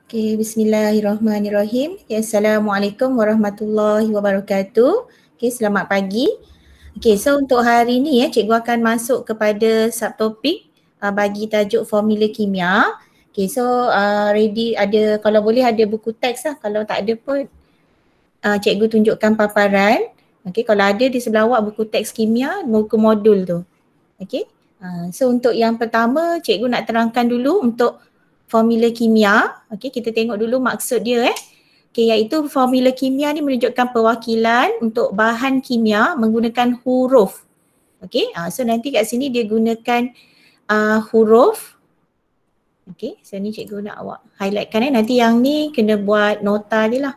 Okay, bismillahirrahmanirrahim. Okay, Assalamualaikum warahmatullahi wabarakatuh. Okay, selamat pagi. Okay, so untuk hari ni cikgu akan masuk kepada subtopik bagi tajuk formula kimia. Okay, so ready ada, kalau boleh ada buku teks lah. Kalau tak ada pun cikgu tunjukkan paparan. Okay, kalau ada di sebelah awak buku teks kimia, buku modul tu. Okay, so untuk yang pertama cikgu nak terangkan dulu untuk formula kimia. Okey, kita tengok dulu maksud dia Okey, iaitu formula kimia ni menunjukkan perwakilan untuk bahan kimia menggunakan huruf. Okey, so nanti kat sini dia gunakan huruf. Okey, so ni cikgu nak awak highlightkan nanti yang ni kena buat nota dia lah.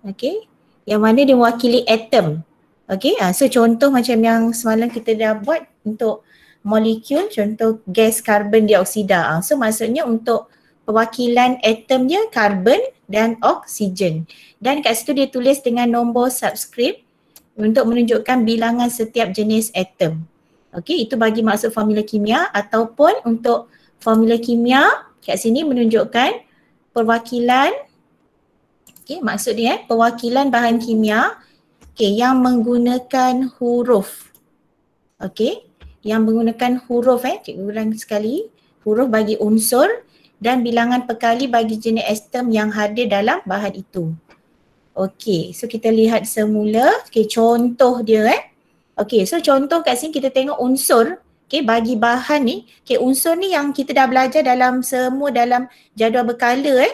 Okey, yang mana dia mewakili atom. Okey, so contoh macam yang semalam kita dah buat untuk molekul, contoh gas karbon dioksida. So maksudnya untuk perwakilan atom dia karbon dan oksigen. Dan kat situ dia tulis dengan nombor subscript untuk menunjukkan bilangan setiap jenis atom. Okey, itu bagi maksud formula kimia ataupun untuk formula kimia kat sini menunjukkan perwakilan, okey, maksud dia perwakilan bahan kimia yang menggunakan huruf. Okey, yang menggunakan huruf cikgu ulang sekali, huruf bagi unsur dan bilangan perkali bagi jenis atom yang hadir dalam bahan itu. Okey, so kita lihat semula contoh dia Okey, so contoh kat sini kita tengok unsur bagi bahan ni. Unsur ni yang kita dah belajar dalam jadual berkala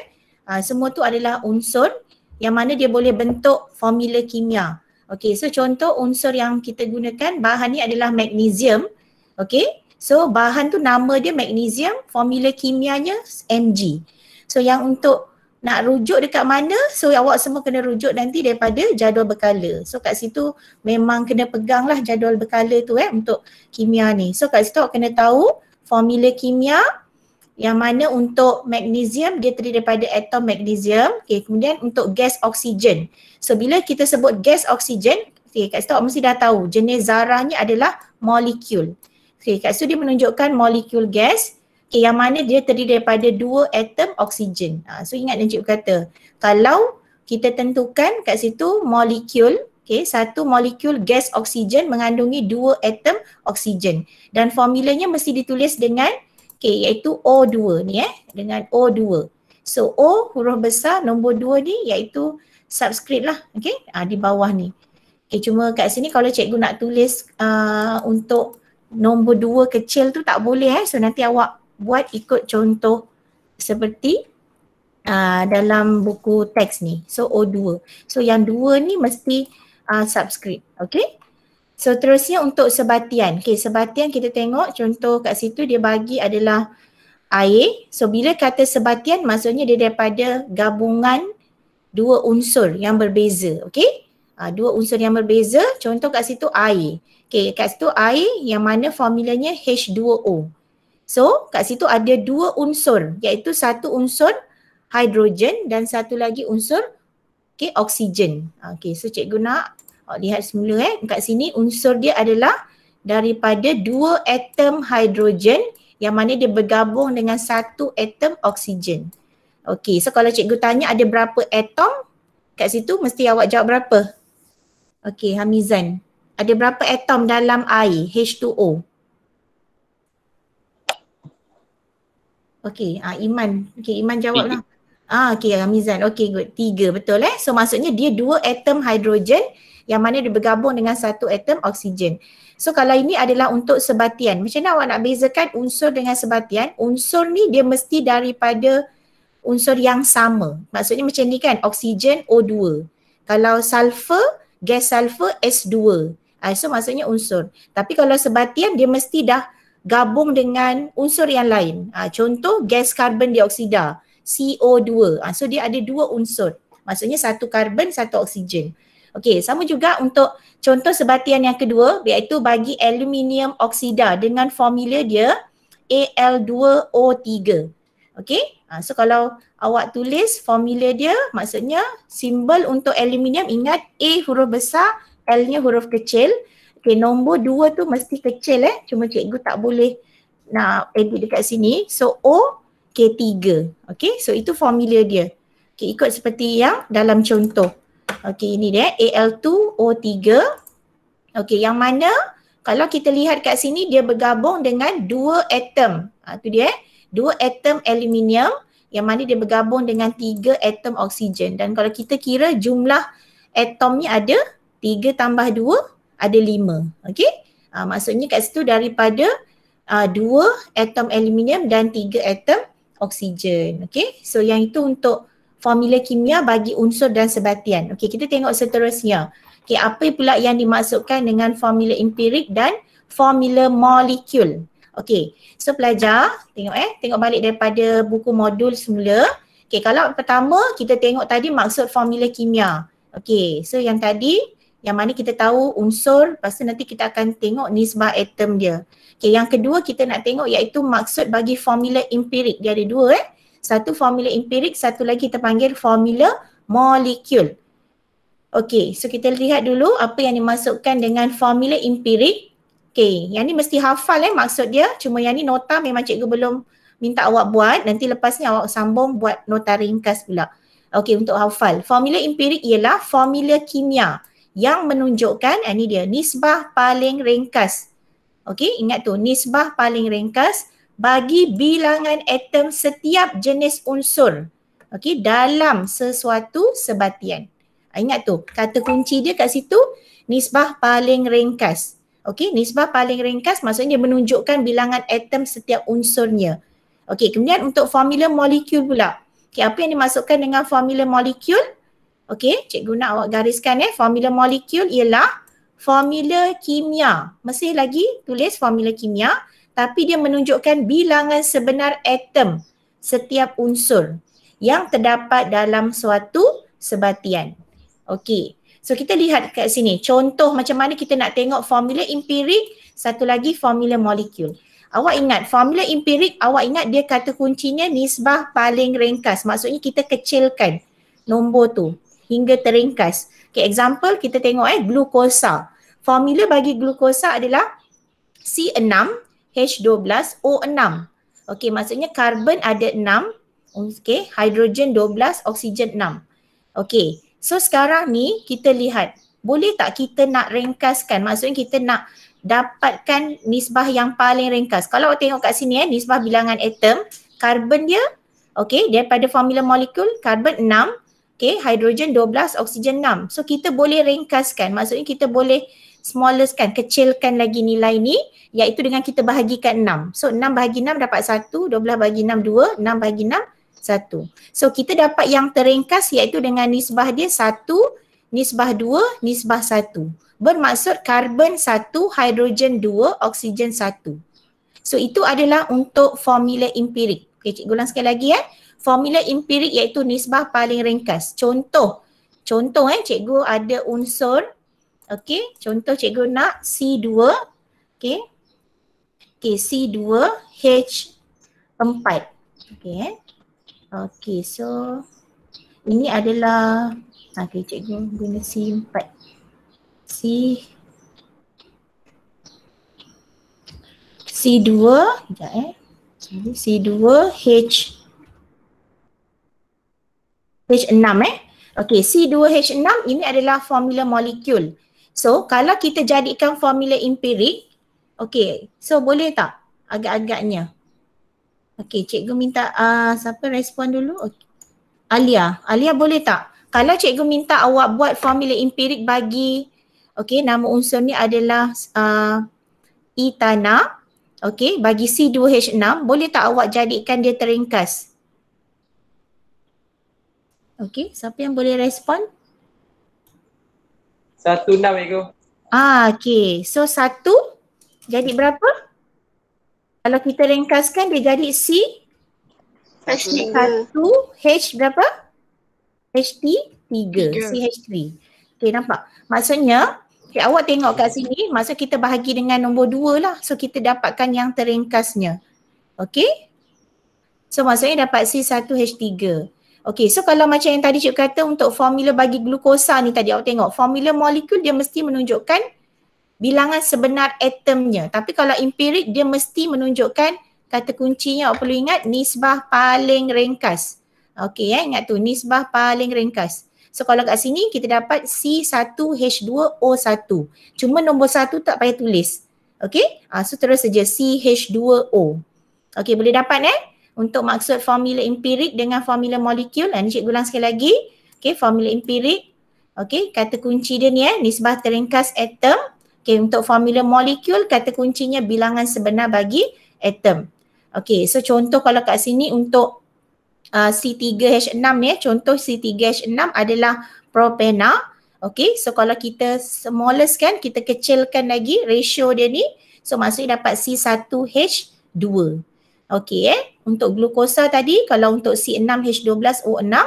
semua tu adalah unsur yang mana dia boleh bentuk formula kimia. Okey, so contoh unsur yang kita gunakan bahan ni adalah magnesium. Okey, so bahan tu nama dia magnesium, formula kimianya Mg. So yang untuk nak rujuk dekat mana, so awak semua kena rujuk nanti daripada jadual berkala. So kat situ memang kena pegang lah jadual berkala tu untuk kimia ni. So kat situ awak kena tahu formula kimia yang mana untuk magnesium dia terdiri daripada atom magnesium. Kemudian untuk gas oksigen. So bila kita sebut gas oksigen, kat situ awak mesti dah tahu jenis zarahnya adalah molekul. Kat situ dia menunjukkan molekul gas yang mana dia terdiri daripada 2 atom oksigen. So ingat yang cikgu kata, kalau kita tentukan kat situ molekul, satu molekul gas oksigen mengandungi 2 atom oksigen dan formulanya mesti ditulis dengan iaitu O2 ni dengan O2. So O huruf besar, nombor 2 ni iaitu subscript lah, di bawah ni. Cuma kat sini kalau cikgu nak tulis untuk nombor 2 kecil tu tak boleh so nanti awak buat ikut contoh seperti dalam buku teks ni. So O2. So yang 2 ni mesti subscript, So terusnya untuk sebatian. Sebatian kita tengok contoh kat situ dia bagi adalah air. So bila kata sebatian maksudnya dia daripada gabungan 2 unsur yang berbeza. Dua unsur yang berbeza, contoh kat situ air. Kat situ air yang mana formulanya H2O. So kat situ ada 2 unsur iaitu satu unsur hidrogen dan satu lagi unsur oksigen. So cikgu nak lihat semula kat sini unsur dia adalah daripada 2 atom hidrogen yang mana dia bergabung dengan satu atom oksigen. So kalau cikgu tanya ada berapa atom kat situ mesti awak jawab berapa? Hamizan. Ada berapa atom dalam air H2O? Iman. Iman jawablah. Hamizan. Good. 3 betul So maksudnya dia 2 atom hidrogen yang mana dia bergabung dengan satu atom oksigen. So kalau ini adalah untuk sebatian. Macam mana awak nak bezakan unsur dengan sebatian? Unsur ni dia mesti daripada unsur yang sama. Maksudnya macam ni kan, oksigen O2. Kalau sulfur, gas sulfur S2. So maksudnya unsur. Tapi kalau sebatian dia mesti dah gabung dengan unsur yang lain. Contoh gas karbon dioksida, CO2. So dia ada 2 unsur. Maksudnya satu karbon, satu oksigen. Sama juga untuk contoh sebatian yang kedua iaitu bagi aluminium oksida dengan formula dia Al2O3. So kalau awak tulis formula dia maksudnya simbol untuk aluminium ingat A huruf besar, L-nya huruf kecil. Nombor 2 tu mesti kecil cuma cikgu tak boleh nak edit dekat sini. So O K3. Okay, so itu formula dia. Okay, ikut seperti yang dalam contoh. Okay, ini dia Al2O3. Okay, yang mana kalau kita lihat kat sini dia bergabung dengan 2 atom. Tu dia, 2 atom aluminium yang mana dia bergabung dengan 3 atom oksigen. Dan kalau kita kira jumlah atomnya ada 3 tambah 2 ada 5. Okay, maksudnya kat situ daripada 2 atom aluminium dan 3 atom oksigen. Okay, so yang itu untuk formula kimia bagi unsur dan sebatian. Okay, kita tengok seterusnya. Okay, apa pula yang dimaksudkan dengan formula empirik dan formula molekul? Okay, so pelajar tengok balik daripada buku modul semula. Okay, kalau pertama kita tengok tadi maksud formula kimia. Okay, so yang tadi yang mana kita tahu unsur, lepas tu nanti kita akan tengok nisbah atom dia. Okay, yang kedua kita nak tengok iaitu maksud bagi formula empirik. Dia ada dua Satu formula empirik, satu lagi kita panggil formula molekul. Okay, so kita lihat dulu apa yang dimasukkan dengan formula empirik. Okay, yang ni mesti hafal maksud dia. Cuma yang ni nota memang cikgu belum minta awak buat. Nanti lepas ni awak sambung buat nota ringkas pula. Okay, untuk hafal. Formula empirik ialah formula kimia yang menunjukkan, ini dia, nisbah paling ringkas. Okay, ingat tu, nisbah paling ringkas bagi bilangan atom setiap jenis unsur. Okay, dalam sesuatu sebatian. Ingat tu, kata kunci dia kat situ, nisbah paling ringkas. Okay, nisbah paling ringkas maksudnya dia menunjukkan bilangan atom setiap unsurnya. Okay, kemudian untuk formula molekul pula. Okay, apa yang dimasukkan dengan formula molekul? Okay, cikgu nak awak gariskan formula molekul ialah formula kimia. Mesti lagi tulis formula kimia, tapi dia menunjukkan bilangan sebenar atom setiap unsur yang terdapat dalam suatu sebatian. Okey, so kita lihat kat sini contoh macam mana kita nak tengok formula empirik, satu lagi formula molekul. Awak ingat formula empirik, awak ingat dia kata kuncinya nisbah paling ringkas. Maksudnya kita kecilkan nombor tu hingga teringkas. Okay, example kita tengok glukosa. Formula bagi glukosa adalah C6H12O6. Okey, maksudnya karbon ada 6, okey, hidrogen 12, oksigen 6. Okey, so sekarang ni kita lihat, boleh tak kita nak ringkaskan? Maksudnya kita nak dapatkan nisbah yang paling ringkas. Kalau awak tengok kat sini nisbah bilangan atom, karbon dia, okey, daripada formula molekul, karbon 6, okey, hidrogen 12, oksigen 6. So kita boleh ringkaskan, maksudnya kita boleh smallestkan, kecilkan lagi nilai ni, iaitu dengan kita bahagikan 6. So 6 bahagi 6 dapat 1, 12 bahagi 6 2, 6 bahagi 6 1. So kita dapat yang terringkas iaitu dengan nisbah dia 1, nisbah 2, nisbah 1. Bermaksud karbon 1, hidrogen 2, oksigen 1. So itu adalah untuk formula empirik. Okay, cikgu ulang sekali lagi Formula empirik iaitu nisbah paling ringkas. Contoh cikgu ada unsur, okey, contoh cikgu nak C2, okey. Okey, C2H4. Okey. Okey, so ini adalah cikgu guna C4. C2, C2H6 Okey, C2H6 ini adalah formula molekul. So, kalau kita jadikan formula empirik, okey, so boleh tak agak-agaknya? Okey, cikgu minta siapa respon dulu? Okay. Alia boleh tak? Kalau cikgu minta awak buat formula empirik bagi, okey, nama unsur ni adalah etana, okey, bagi C2H6, boleh tak awak jadikan dia teringkas? Okey, siapa yang boleh respon? 16 cikgu. Okey. So 1 jadi berapa? Kalau kita ringkaskan dia jadi C H3. 1 H berapa? HT3. CH3. Okey, nampak? Maksudnya awak tengok kat sini, maksud kita bahagi dengan nombor 2 lah. So kita dapatkan yang teringkasnya. Okey? So maksudnya dapat C1H3. Okey, so kalau macam yang tadi cikgu kata untuk formula bagi glukosa ni tadi awak tengok, formula molekul dia mesti menunjukkan bilangan sebenar atomnya. Tapi kalau empirik dia mesti menunjukkan kata kuncinya awak perlu ingat nisbah paling ringkas. Okey ingat tu nisbah paling ringkas. So kalau kat sini kita dapat C1H2O1. Cuma nombor 1 tak payah tulis. Okey? So terus saja CH2O. Okey boleh dapat untuk maksud formula empirik dengan formula molekul. Ni cikgu ulang sekali lagi. Okey formula empirik. Okey kata kunci dia ni nisbah teringkas atom. Okey untuk formula molekul kata kuncinya bilangan sebenar bagi atom. Okey so contoh kalau kat sini untuk C3H6 ni contoh C3H6 adalah propena. Okey so kalau kita smallest kan kita kecilkan lagi ratio dia ni so maksudnya dapat C1H2. Okey untuk glukosa tadi kalau untuk C6H12O6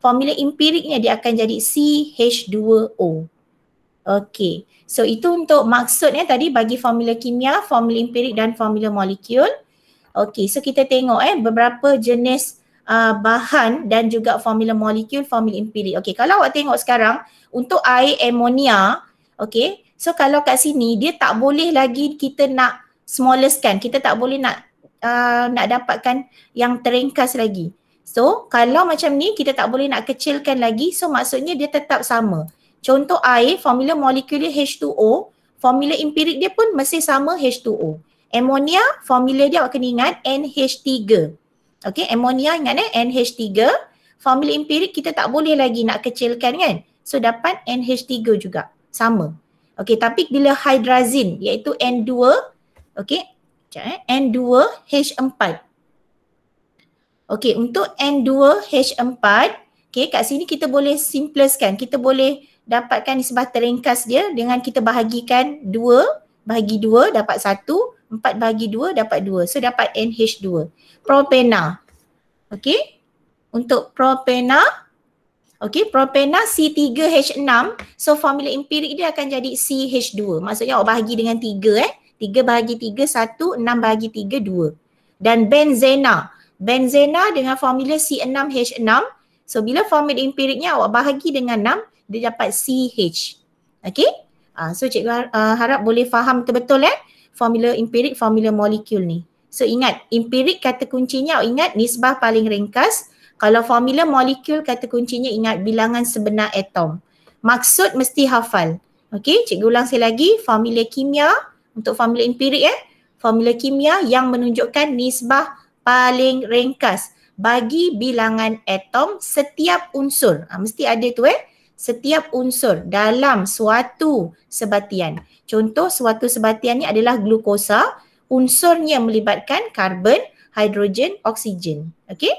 formula empiriknya dia akan jadi CH2O. Okey. So itu untuk maksudnya tadi bagi formula kimia, formula empirik dan formula molekul. Okey, so kita tengok beberapa jenis bahan dan juga formula molekul, formula empirik. Okey, kalau awak tengok sekarang untuk air amonia, okey. So kalau kat sini dia tak boleh lagi kita nak smallest kan. Kita tak boleh nak dapatkan yang teringkas lagi. So kalau macam ni kita tak boleh nak kecilkan lagi. So maksudnya dia tetap sama. Contoh air formula molekul dia H2O, formula empirik dia pun mesti sama H2O. Amonia formula dia awak kena ingat NH3. Okey, amonia ingat NH3. Formula empirik kita tak boleh lagi nak kecilkan kan. So dapat NH3 juga. Sama. Okey, tapi bila hydrazine iaitu N2, okey, N2H4. Okey, untuk N2H4, okey, kat sini kita boleh simpleskan. Kita boleh dapatkan nisbah teringkas dia dengan kita bahagikan 2 bahagi 2 dapat 1, 4 bahagi 2 dapat 2. So dapat NH2. Propena. Okey. Untuk propena, okey, propena C3H6. So formula empirik dia akan jadi CH2. Maksudnya awak bahagi dengan 3 3 bahagi 3 1, 6 bahagi 3 2. Dan benzena. Benzena dengan formula C6H6. So bila formula empiriknya awak bahagi dengan 6, dia dapat CH. Okey? So cikgu harap boleh faham betul-betul formula empirik, formula molekul ni. So ingat, empirik kata kuncinya awak ingat nisbah paling ringkas. Kalau formula molekul kata kuncinya ingat bilangan sebenar atom. Maksud mesti hafal. Okey, cikgu ulang sekali lagi, formula kimia untuk formula empirik formula kimia yang menunjukkan nisbah paling ringkas bagi bilangan atom setiap unsur. Mesti ada tu setiap unsur dalam suatu sebatian. Contoh suatu sebatian ni adalah glukosa, unsurnya melibatkan karbon, hidrogen, oksigen. Okey?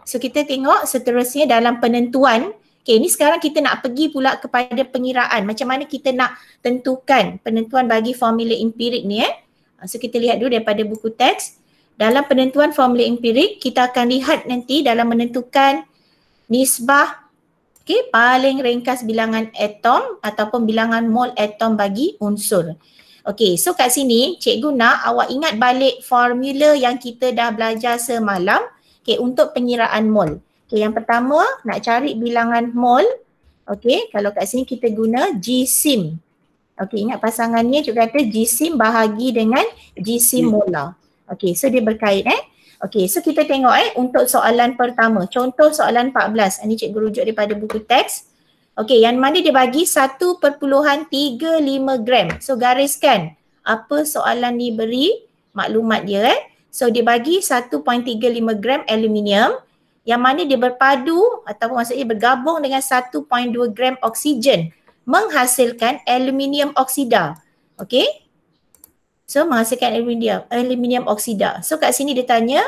So kita tengok seterusnya dalam penentuan. Okey, ni sekarang kita nak pergi pula kepada pengiraan. Macam mana kita nak tentukan penentuan bagi formula empirik ni So kita lihat dulu daripada buku teks. Dalam penentuan formula empirik, kita akan lihat nanti dalam menentukan nisbah paling ringkas bilangan atom ataupun bilangan mol atom bagi unsur. Okey, so kat sini cikgu nak awak ingat balik formula yang kita dah belajar semalam untuk pengiraan mol. Okey, yang pertama nak cari bilangan mol. Okey, kalau kat sini kita guna GSIM. Okey, ingat pasangannya cikgu kata GSIM bahagi dengan GSIM molar. Okey, so dia berkait Okey, so kita tengok untuk soalan pertama. Contoh soalan 14. Ini cikgu rujuk daripada buku teks. Okey, yang mana dia bagi 1.35 gram. So gariskan apa soalan ni beri maklumat dia So dia bagi 1.35 gram aluminium yang mana dia berpadu ataupun maksudnya bergabung dengan 1.2 gram oksigen menghasilkan aluminium oksida. Okey? So menghasilkan aluminium oksida. So kat sini dia tanya,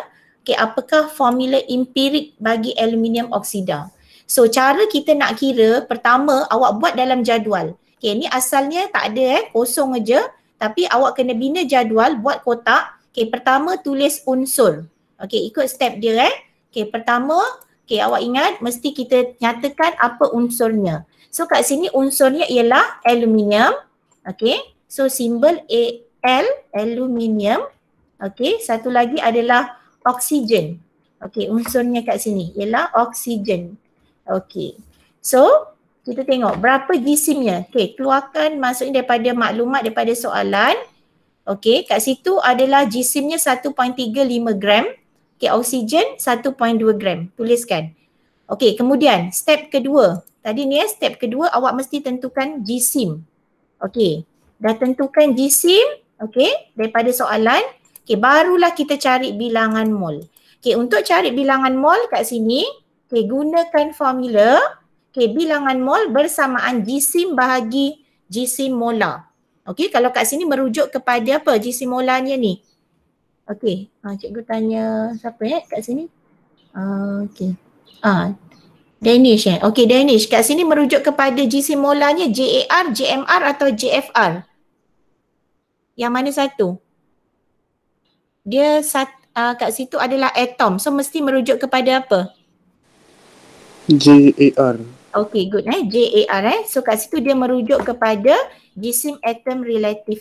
apakah formula empirik bagi aluminium oksida? So cara kita nak kira, pertama awak buat dalam jadual. Ni asalnya tak ada kosong aja, tapi awak kena bina jadual, buat kotak. Pertama tulis unsur. Ikut step dia pertama, awak ingat mesti kita nyatakan apa unsurnya. So kat sini unsurnya ialah aluminium. So simbol Al, aluminium. Satu lagi adalah oksigen. Unsurnya kat sini ialah oksigen. So kita tengok berapa GSIM-nya. Keluarkan maksudnya daripada maklumat daripada soalan. Okey, kat situ adalah jisimnya 1.35 gram. Okey, oksigen 1.2 gram. Tuliskan. Okey, kemudian step kedua. Tadi ni step kedua awak mesti tentukan jisim. Okey, dah tentukan jisim, okey, daripada soalan. Okey, barulah kita cari bilangan mol. Okey, untuk cari bilangan mol kat sini, okey, gunakan formula. Okey, bilangan mol bersamaan jisim bahagi jisim molar. Okey, kalau kat sini merujuk kepada apa jisim molarnya ni? Okey, cikgu tanya siapa kat sini? Okey. Danish Okey, Danish. Kat sini merujuk kepada jisim molarnya JAR, JMR atau JFR? Yang mana satu? Dia kat situ adalah atom. So mesti merujuk kepada apa? JAR. Okey, good JAR So kat situ dia merujuk kepada jisim atom relatif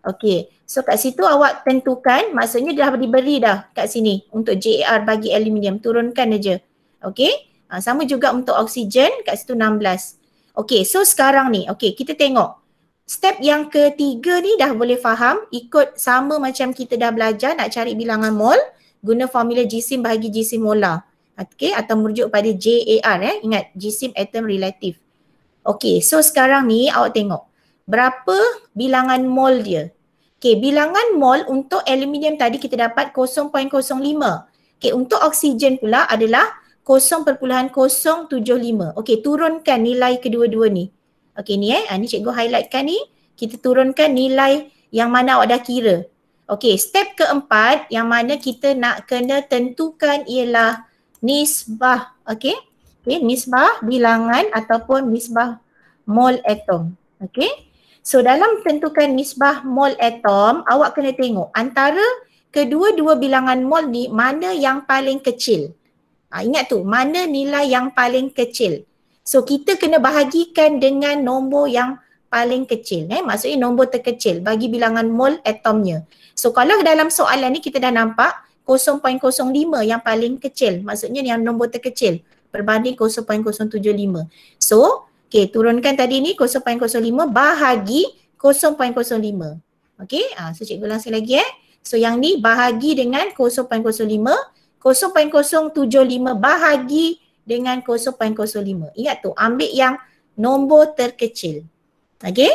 Okey. So kat situ awak tentukan, maksudnya dah diberi dah kat sini untuk JAR bagi aluminium. Turunkan aja. Okey. Sama juga untuk oksigen kat situ 16. Okey, so sekarang ni, okey, kita tengok. Step yang ketiga ni dah boleh faham, ikut sama macam kita dah belajar nak cari bilangan mol, guna formula jisim bahagi jisim molar. Okey, atau merujuk pada JAR ingat jisim atom relatif. Okey, so sekarang ni awak tengok berapa bilangan mol dia. Okey, bilangan mol untuk aluminium tadi kita dapat 0.05. Okey, untuk oksigen pula adalah 0.075. Okey, turunkan nilai kedua-dua ni. Okey ni ni cikgu highlightkan ni. Kita turunkan nilai yang mana awak dah kira. Okey, step keempat yang mana kita nak kena tentukan ialah nisbah. Okey. Okey, nisbah bilangan ataupun nisbah mol atom. Okey. So dalam tentukan nisbah mol atom, awak kena tengok antara kedua-dua bilangan mol ni mana yang paling kecil. Ingat tu, mana nilai yang paling kecil. So kita kena bahagikan dengan nombor yang paling kecil. Maksudnya nombor terkecil bagi bilangan mol atomnya. So kalau dalam soalan ni kita dah nampak 0.05 yang paling kecil. Maksudnya yang nombor terkecil berbanding 0.075. So, okay, turunkan tadi ni 0.05 bahagi 0.05. Okay, so cikgu ulang sekali lagi So yang ni bahagi dengan 0.05. 0.075 bahagi dengan 0.05. Ingat tu, ambil yang nombor terkecil. Okay.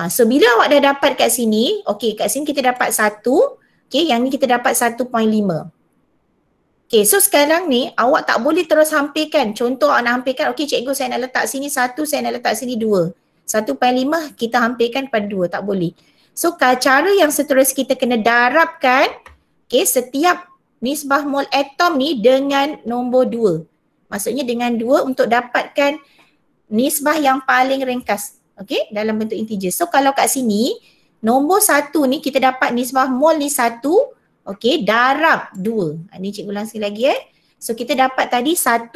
So bila awak dah dapat kat sini, okay, kat sini kita dapat 1. Okay, yang ni kita dapat 1.5. Okay, so sekarang ni awak tak boleh terus hampirkan. Contoh awak nak hampirkan, okay cikgu saya nak letak sini 1, saya nak letak sini 2. 1.5 kita hampirkan pada 2, tak boleh. So cara yang seterusnya kita kena darabkan, okay, setiap nisbah mol atom ni dengan nombor 2. Maksudnya dengan 2 untuk dapatkan nisbah yang paling ringkas. Okay, dalam bentuk integer. So kalau kat sini, nombor 1 ni kita dapat nisbah mol ni 1. Okay, darab 2. Ini cikgu ulang sekali lagi So kita dapat tadi 1.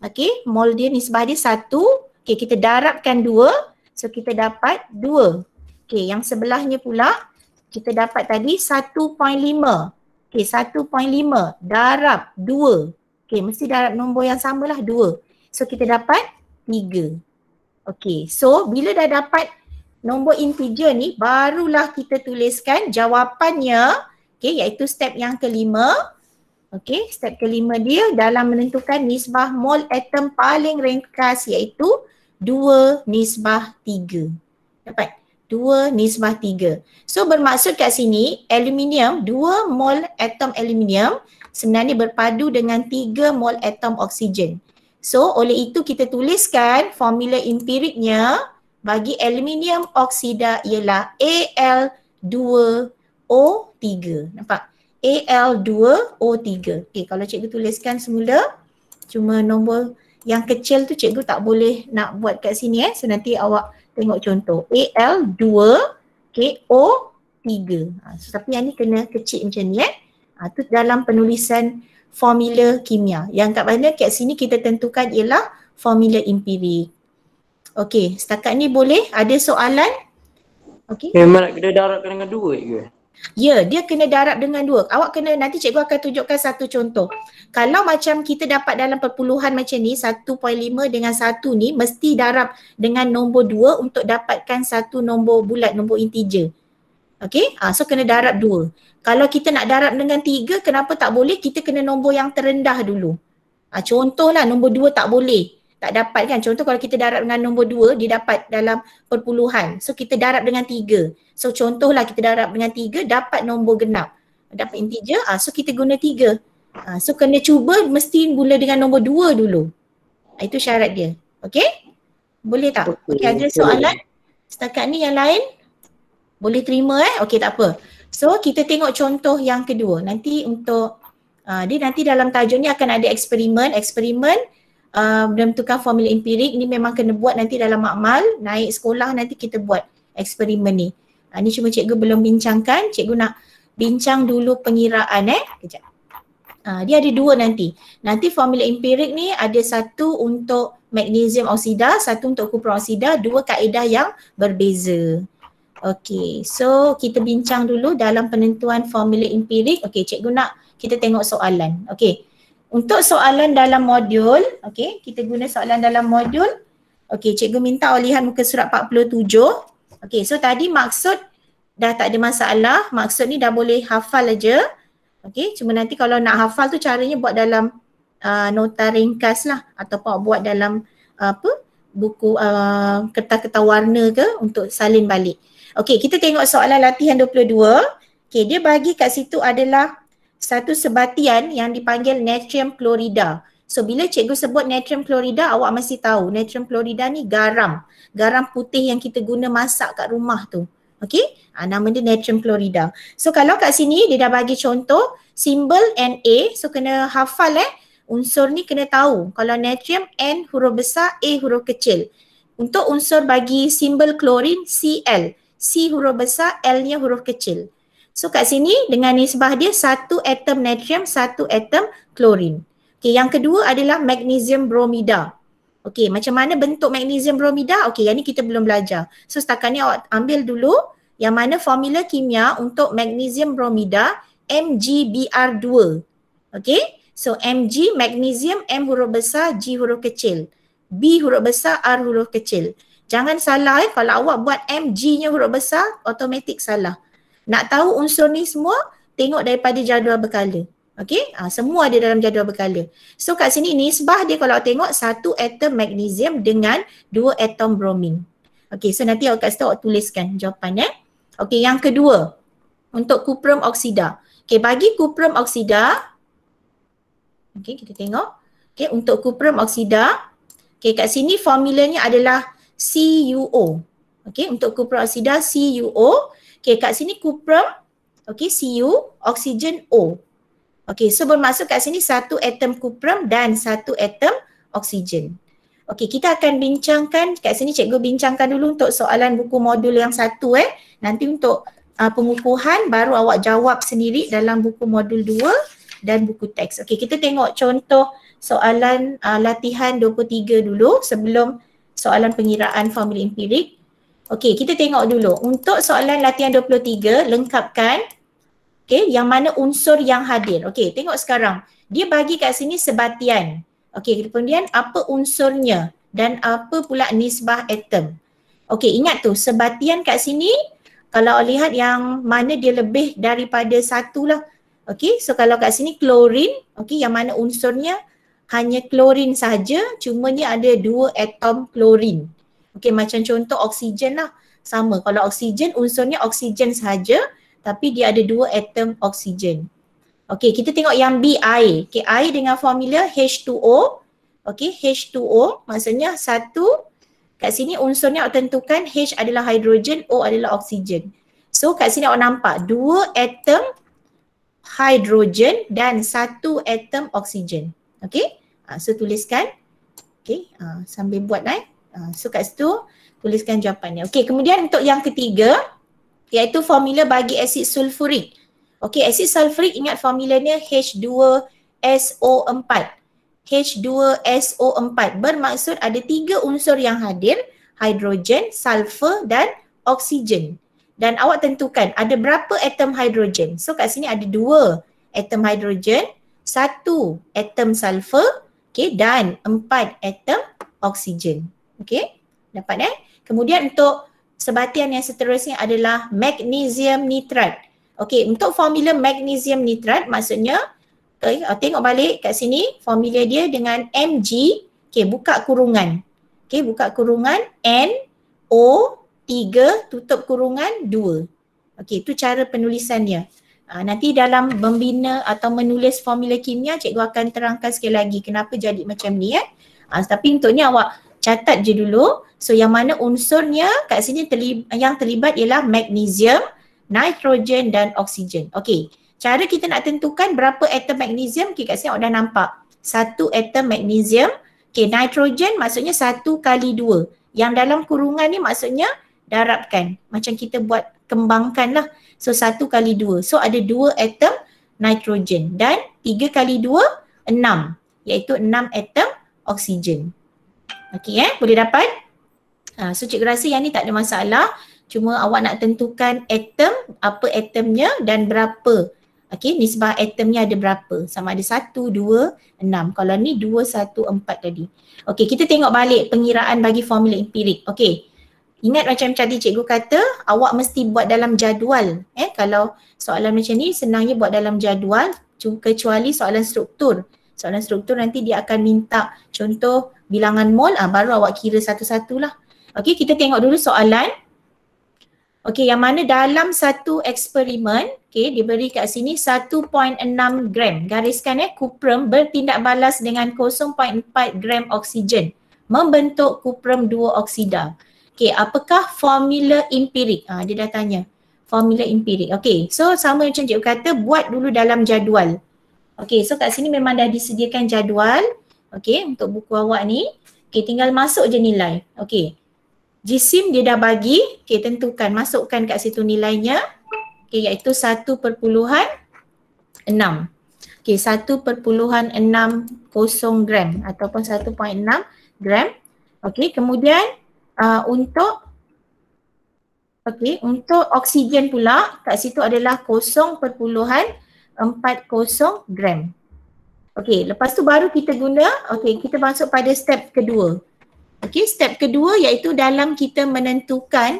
Okay, mol dia nisbah dia 1. Okay, kita darabkan 2. So kita dapat 2. Okay, yang sebelahnya pula kita dapat tadi 1.5. Okay, 1.5 darab 2. Okay, mesti darab nombor yang samalah 2. So kita dapat 3. Okay, so bila dah dapat nombor integer ni, barulah kita tuliskan jawapannya, okay, iaitu step yang kelima. Okay, step kelima dia dalam menentukan nisbah mol atom paling ringkas iaitu 2 nisbah 3. Dapat? 2 nisbah 3. So bermaksud kat sini, aluminium, 2 mol atom aluminium sebenarnya berpadu dengan 3 mol atom oksigen. So oleh itu kita tuliskan formula empiriknya bagi aluminium oksida ialah Al2O3. Nampak? Al2O3. Okay, kalau cikgu tuliskan semula, cuma nombor yang kecil tu cikgu tak boleh nak buat kat sini So nanti awak tengok contoh. Al2O3. So, tapi yang ni kena kecil macam ni tu dalam penulisan formula kimia. Yang kat mana kat sini kita tentukan ialah formula empirik. Okey, setakat ni boleh? Ada soalan? Okey. Memang nak kena darabkan dengan 2 ke? Ya, dia kena darab dengan 2. Awak kena, nanti cikgu akan tunjukkan satu contoh. Kalau macam kita dapat dalam perpuluhan macam ni, 1.5 dengan 1 ni mesti darab dengan nombor 2 untuk dapatkan satu nombor bulat, nombor integer. Okey, so kena darab 2. Kalau kita nak darab dengan 3, kenapa tak boleh? Kita kena nombor yang terendah dulu. Contohlah nombor 2 tak boleh. Tak dapat kan? Contoh kalau kita darab dengan nombor 2, dia dapat dalam perpuluhan. So kita darab dengan 3. So contohlah kita darab dengan 3, dapat nombor genap. Dapat integer, so kita guna 3. So kena cuba mesti mula dengan nombor 2 dulu. Itu syarat dia. Okey? Boleh tak? Okey, ada soalan? Setakat ni yang lain? Boleh terima Okey, tak apa. So kita tengok contoh yang kedua. Nanti untuk dia nanti dalam tajuk ni akan ada eksperimen bentukan formula empirik. Ni memang kena buat nanti dalam makmal, naik sekolah nanti kita buat eksperimen ni. Ni cuma cikgu belum bincangkan, cikgu nak bincang dulu pengiraan kejap. Dia ada 2 nanti. Nanti formula empirik ni ada satu untuk magnesium oksida, satu untuk kupron oksida, 2 kaedah yang berbeza. Okey, so kita bincang dulu dalam penentuan formula empirik. Okey, cikgu nak kita tengok soalan. Okey, untuk soalan dalam modul, okey, kita guna soalan dalam modul. Okey, cikgu minta ulihan muka surat 47. Okey, so tadi maksud dah tak ada masalah. Maksud ni dah boleh hafal aja. Okey, cuma nanti kalau nak hafal tu caranya buat dalam nota ringkas lah ataupun buat dalam buku kertas-kertas warna ke untuk salin balik. Okey, kita tengok soalan latihan 22. Okey, dia bagi kat situ adalah satu sebatian yang dipanggil natrium klorida. So bila cikgu sebut natrium klorida, awak mesti tahu natrium klorida ni garam. Garam putih yang kita guna masak kat rumah tu. Okey, nama dia natrium klorida. So kalau kat sini dia dah bagi contoh simbol Na, so kena hafal unsur ni kena tahu. Kalau natrium N huruf besar, A huruf kecil. Untuk unsur bagi simbol klorin Cl, C huruf besar, L-nya huruf kecil. So kat sini dengan nisbah dia 1 atom natrium, 1 atom klorin. Okey, yang kedua adalah magnesium bromida. Okey, macam mana bentuk magnesium bromida? Okey, yang ni kita belum belajar. So setakat ni awak ambil dulu yang mana formula kimia untuk magnesium bromida MgBr2. Okey, so Mg magnesium, M huruf besar, G huruf kecil. B huruf besar, R huruf kecil. Jangan salah kalau awak buat Mg-nya huruf besar, automatik salah. Nak tahu unsur ni semua, tengok daripada jadual berkala. Okey, semua ada dalam jadual berkala. So kat sini nisbah dia kalau tengok 1 atom magnesium dengan 2 atom bromin. Okey, so nanti awak kat situ awak tuliskan jawapannya. Okey, yang kedua untuk kuprum oksida. Okey, bagi kuprum oksida, okey kita tengok. Okey, untuk kuprum oksida, okey kat sini formulanya adalah CuO. Okey, untuk kuprum oksida CuO. Okey, kat sini kuprum, okey, Cu, oksigen O. Okey, so bermaksud kat sini 1 atom kuprum dan 1 atom oksigen. Okey, kita akan bincangkan, kat sini cikgu bincangkan dulu untuk soalan buku modul yang 1 Nanti untuk pengukuhan baru awak jawab sendiri dalam buku modul 2 dan buku teks. Okey, kita tengok contoh soalan latihan 23 dulu sebelum soalan pengiraan formula empirik. Okey, kita tengok dulu. Untuk soalan latihan 23, lengkapkan yang mana unsur yang hadir. Okey, tengok sekarang. Dia bagi kat sini sebatian. Okey, kemudian apa unsurnya dan apa pula nisbah atom. Okey, ingat tu sebatian kat sini kalau lihat yang mana dia lebih daripada 1 lah. Okey, so kalau kat sini klorin, okey, yang mana unsurnya hanya klorin saja, cuma ni ada 2 atom klorin. Okey, macam contoh oksigen lah. Sama, kalau oksigen unsurnya oksigen sahaja tapi dia ada 2 atom oksigen. Okey, kita tengok yang B, air. Okey, air dengan formula H2O. Okey, H2O maksudnya 1, kat sini unsurnya awak tentukan H adalah hidrogen, O adalah oksigen. So kat sini awak nampak 2 atom hidrogen dan 1 atom oksigen. Okey, so tuliskan. Okey, sambil buat so kat situ tuliskan jawapannya. Okey, kemudian untuk yang ketiga iaitu formula bagi asid sulfurik. Okey, asid sulfurik ingat formulanya H2SO4. H2SO4 bermaksud ada 3 unsur yang hadir, hidrogen, sulfur dan oksigen. Dan awak tentukan ada berapa atom hidrogen. So kat sini ada 2 atom hidrogen, 1 atom sulfur, okey, dan 4 atom oksigen. Okey, dapat Kemudian untuk sebatian yang seterusnya adalah magnesium nitrat. Okey, untuk formula magnesium nitrat maksudnya tengok balik kat sini formula dia dengan Mg, okey buka kurungan. Okey, buka kurungan NO3 tutup kurungan 2. Okey, itu cara penulisannya. Nanti dalam membina atau menulis formula kimia, cikgu akan terangkan sekali lagi kenapa jadi macam ni tapi untuk ni awak catat je dulu. So yang mana unsurnya kat sini yang terlibat ialah magnesium, nitrogen dan oksigen. Okey, cara kita nak tentukan berapa atom magnesium, kat sini awak dah nampak. 1 atom magnesium, nitrogen maksudnya 1 kali 2. Yang dalam kurungan ni maksudnya darabkan. Macam kita buat kembangkan lah. So 1 kali 2. So ada 2 atom nitrogen dan 3 kali 2, 6. Iaitu 6 atom oksigen. Okey boleh dapat? So cikgu rasa yang ni tak ada masalah. Cuma awak nak tentukan atom, apa atomnya dan berapa. Okey, nisbah atomnya ada berapa. Sama ada 1, 2, 6. Kalau ni 2, 1, 4 tadi. Okey, kita tengok balik pengiraan bagi formula empirik. Okey. Ingat macam tadi cikgu kata, awak mesti buat dalam jadual. Kalau soalan macam ni senangnya buat dalam jadual, kecuali soalan struktur. Soalan struktur nanti dia akan minta contoh bilangan mol, baru awak kira satu-satulah. Okey, kita tengok dulu soalan. Okey, yang mana dalam satu eksperimen, diberi kat sini 1.6 gram. Gariskan kuprum bertindak balas dengan 0.4 gram oksigen membentuk kuprum 2 oksida. Okey, apakah formula empirik? Dia dah tanya. Formula empirik. Okey, so sama macam cikgu kata, buat dulu dalam jadual. Okey, so kat sini memang dah disediakan jadual. Okey, untuk buku awak ni. Okey, tinggal masuk je nilai. Okey, jisim dia dah bagi. Okey, tentukan, masukkan kat situ nilainya. Okey, iaitu 1.6. Okey, 1.60 gram ataupun 1.6 gram. Okey, kemudian untuk oksigen pula kat situ adalah 0.40 gram. Okey, lepas tu baru kita guna, kita masuk pada step kedua. Okey, step kedua iaitu dalam kita menentukan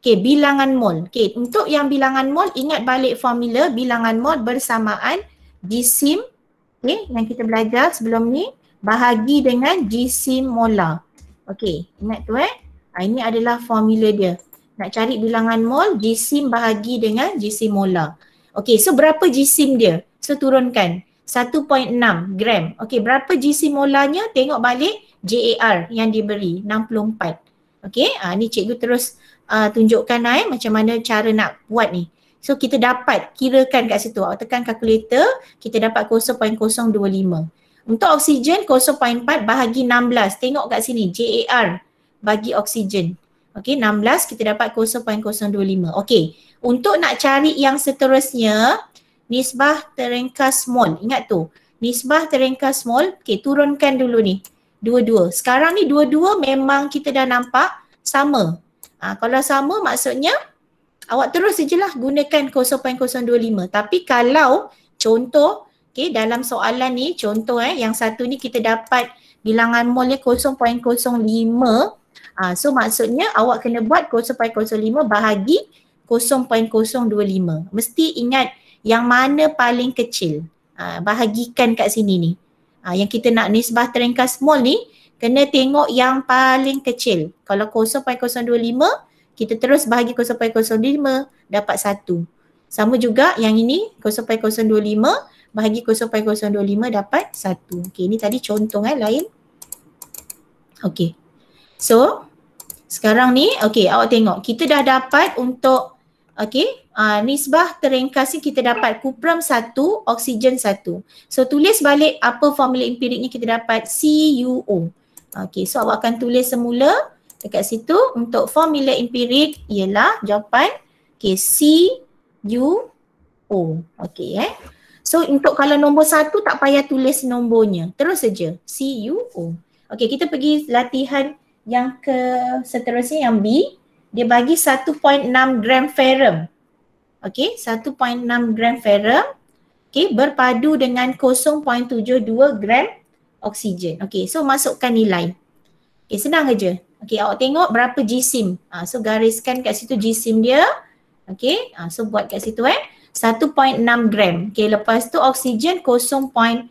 bilangan mol. Okey, untuk yang bilangan mol ingat balik formula bilangan mol bersamaan jisim yang kita belajar sebelum ni bahagi dengan jisim molar. Okey, ingat tu ini adalah formula dia. Nak cari bilangan mol, jisim bahagi dengan jisim molar. Okey, so berapa jisim dia? So turunkan 1.6 gram. Okey, berapa jisim molarnya? Tengok balik JAR yang diberi 64. Okey, ni cikgu terus tunjukkan macam mana cara nak buat ni. So kita dapat kirakan kat situ. Awak tekan kalkulator, kita dapat 0.025. Untuk oksigen 0.4 bahagi 16. Tengok kat sini JAR bagi oksigen. Okey, 16 kita dapat 0.025. Okey, untuk nak cari yang seterusnya, nisbah terringkas mol. Ingat tu, nisbah terringkas mol. Okey, turunkan dulu ni. Dua-dua. Sekarang ni dua-dua memang kita dah nampak sama. Kalau sama maksudnya awak terus sajalah gunakan 0.025. Tapi kalau contoh, dalam soalan ni contoh yang satu ni kita dapat bilangan molnya 0.05. So maksudnya awak kena buat 0.05 bahagi 0.025. Mesti ingat yang mana paling kecil. Bahagikan kat sini ni. Yang kita nak nisbah terringkas mol ni, kena tengok yang paling kecil. Kalau 0.025, kita terus bahagi 0.05 dapat 1. Sama juga yang ini 0.025 bahagi 0.025 dapat 1. Okey, ni tadi contoh lain. Okey. So, sekarang ni, awak tengok. Kita dah dapat untuk, nisbah terringkas ni kita dapat kuprum 1, oksigen 1. So, tulis balik apa formula empiriknya kita dapat CuO. Okey, so awak akan tulis semula dekat situ. Untuk formula empirik ialah jawapan, CuO. Okey, So, untuk kalau nombor 1 tak payah tulis nombornya. Terus saja, CuO. Okey, kita pergi latihan yang seterusnya yang B, dia bagi 1.6 gram ferrum. Okey, 1.6 gram ferrum berpadu dengan 0.72 gram oksigen. Okey, so masukkan nilai. Senang saja. Okey, awak tengok berapa jisim. So gariskan kat situ jisim dia. Okey, so buat kat situ 1.6 gram. Okey, lepas tu oksigen 0.72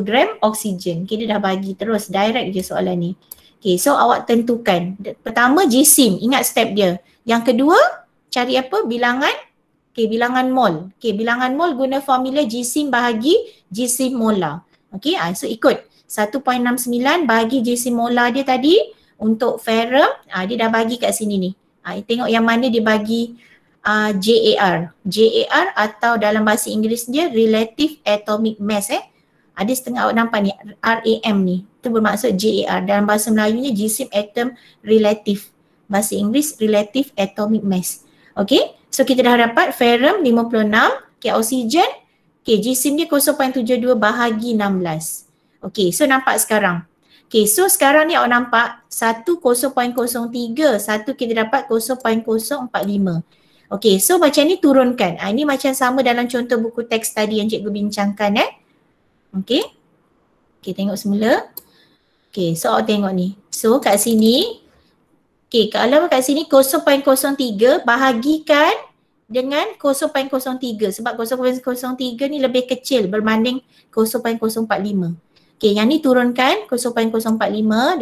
gram oksigen. Okey, dia dah bagi terus direct je soalan ni. Okey, so awak tentukan. Pertama jisim, ingat step dia. Yang kedua, cari apa? Bilangan. Okey, bilangan mol. Okey, bilangan mol guna formula jisim bahagi jisim molar. Okey, so ikut 1.69 bagi jisim molar dia tadi untuk ferrum, dia dah bagi kat sini ni. Tengok yang mana dia bagi JAR. JAR atau dalam bahasa Inggeris dia Relative Atomic Mass Ada setengah awak nampak ni RAM ni. Itu bermaksud JAR. Dalam bahasa Melayunya jisim atom relatif. Bahasa Inggeris Relative Atomic Mass. Okey, so kita dah dapat ferrum 56, okay, oksigen, okay, jisim dia 0.72 bahagi 16. Okey, so nampak sekarang. Okey, so sekarang ni awak nampak 1 0.03, satu kita dapat 0.045. Okey, so macam ni turunkan. Ini macam sama dalam contoh buku teks tadi yang cikgu bincangkan Okey. Okey, tengok semula. Okey, so awak tengok ni. So kat sini, okey, kalau kat sini 0.03 bahagikan dengan 0.03 sebab 0.03 ni lebih kecil berbanding 0.045. Okey, yang ni turunkan 0.045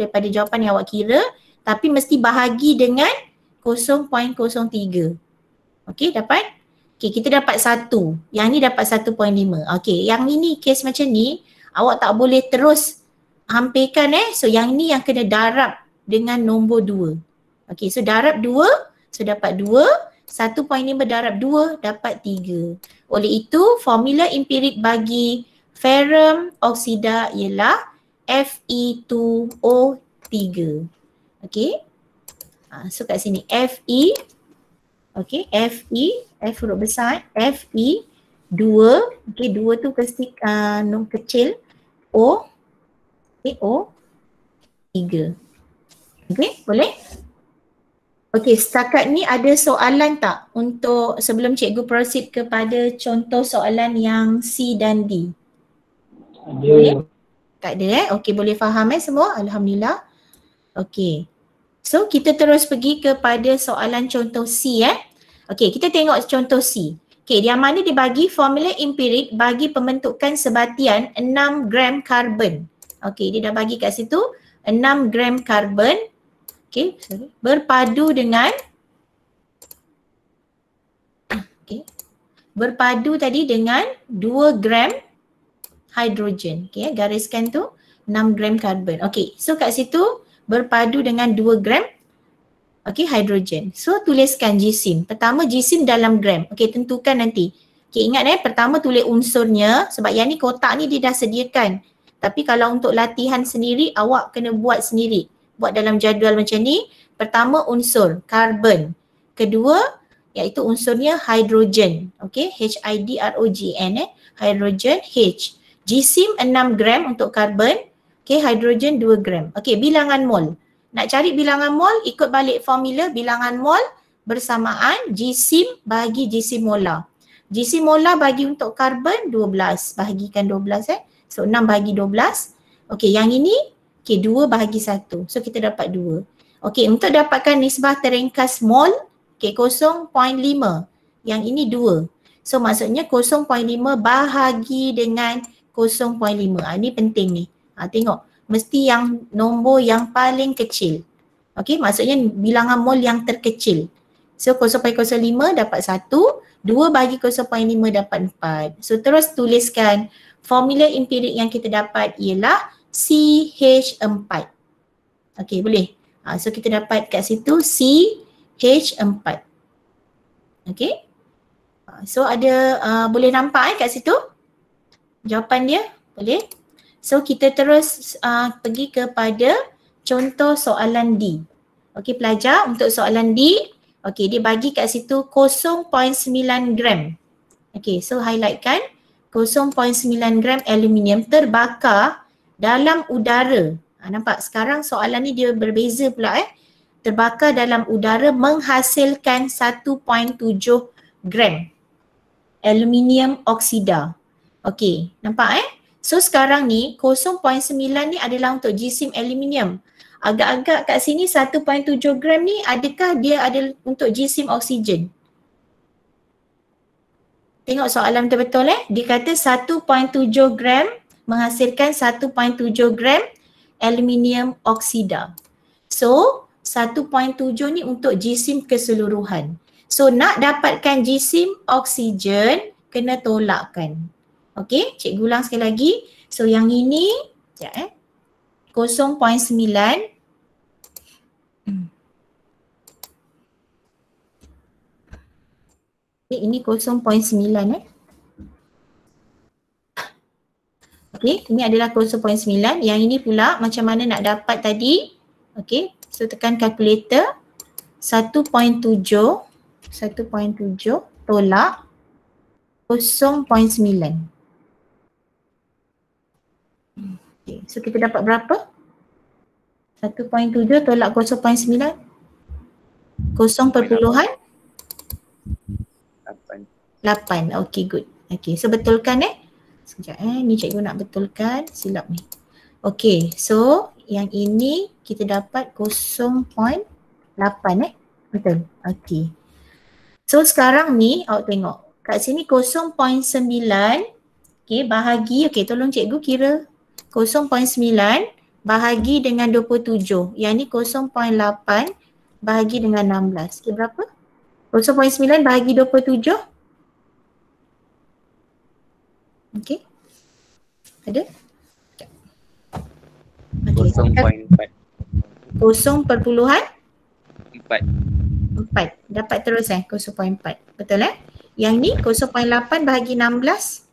daripada jawapan yang awak kira tapi mesti bahagi dengan 0.03. Okey, dapat? Okey, kita dapat 1. Yang ni dapat 1.5. Okey, yang ini kes macam ni awak tak boleh terus hampirkan So yang ni yang kena darab dengan nombor 2. Okey, so darab 2, so dapat 2, 1.5 darab 2 dapat 3. Oleh itu, formula empirik bagi ferrum oksida ialah Fe2O3. Okey. So kat sini Fe, okey, Fe, F huruf besar, Fe 2, okey, 2 tu mesti kecil, O, okey, O 3. Okey, boleh? Okey, setakat ni ada soalan tak untuk sebelum cikgu proceed kepada contoh soalan yang C dan D? Boleh? Tak ada Okey, boleh faham semua? Alhamdulillah. Okey. So kita terus pergi kepada soalan contoh C Okey, kita tengok contoh C. Okey, yang mana dia bagi formula empirik bagi pembentukan sebatian 6 gram karbon. Okey, dia dah bagi kat situ 6 gram karbon. Okey, berpadu dengan berpadu tadi dengan 2 gram hidrogen. Okey, gariskan tu 6 gram karbon. Okey, so kat situ berpadu dengan 2 gram hidrogen. So tuliskan jisim. Pertama jisim dalam gram. Okey, tentukan nanti. Okey, ingat pertama tulis unsurnya sebab yang ni kotak ni dia dah sediakan. Tapi kalau untuk latihan sendiri awak kena buat sendiri. Buat dalam jadual macam ni. Pertama unsur karbon. Kedua iaitu unsurnya hidrogen. Okey, HIDROGN hidrogen H. Jisim 6 gram untuk karbon. Okey, hidrogen 2 gram. Okey, bilangan mol. Nak cari bilangan mol ikut balik formula bilangan mol bersamaan jisim bagi jisim molar. Jisim molar bagi untuk karbon 12. Bahagikan 12 So 6 bahagi 12. Okey, yang ini 2 bahagi 1. So kita dapat 2. Okey, untuk dapatkan nisbah terringkas mol, 0.5. Yang ini 2. So maksudnya 0.5 bahagi dengan 0.5. Ini penting ni. Tengok, mesti yang nombor yang paling kecil. Okey, maksudnya bilangan mol yang terkecil. So 0.05 dapat 1, 2 bahagi 0.5 dapat 4. So terus tuliskan formula empirik yang kita dapat ialah CH4. Okey, boleh. So kita dapat kat situ CH4. Okey. So ada boleh nampak kat situ jawapan dia? Boleh. So kita terus pergi kepada contoh soalan D. Okey pelajar, untuk soalan D, okey dia bagi kat situ 0.9 gram. Okey, so highlightkan 0.9 gram aluminium terbakar dalam udara. Nampak sekarang soalan ni dia berbeza pula Terbakar dalam udara menghasilkan 1.7 gram aluminium oksida. Okey, nampak So sekarang ni 0.9 ni adalah untuk jisim aluminium. agak-agak kat sini 1.7 gram ni adakah dia ada untuk jisim oksigen? Tengok soalan betul-betul Dia kata 1.7 gram menghasilkan 1.7 gram aluminium oksida. So 1.7 ni untuk jisim keseluruhan. So nak dapatkan jisim oksigen kena tolakkan. Okey, cikgu ulang sekali lagi. So yang ini 0.9 ini 0.9 Okey, ini adalah 0.9. Yang ini pula macam mana nak dapat tadi? Okey, so tekan kalkulator 1.7 tolak 0.9. Okay, so kita dapat berapa? 1.7 tolak 0.9 0.8. Okay, good. Okay, so betulkan sekejap ni cikgu nak betulkan, silap ni. Okay, so yang ini kita dapat 0.8 betul. Okay. So sekarang ni awak tengok kat sini 0.9 okay, bahagi, okay tolong cikgu kira 0.9 bahagi dengan 27. Yang ni 0.8 bahagi dengan 16. Okay, berapa? 0.9 bahagi 27. Okay. Ada? Okay. 0.4. 0.4. 4. Dapat terus 0.4. Betul Yang ni 0.8 bahagi 16.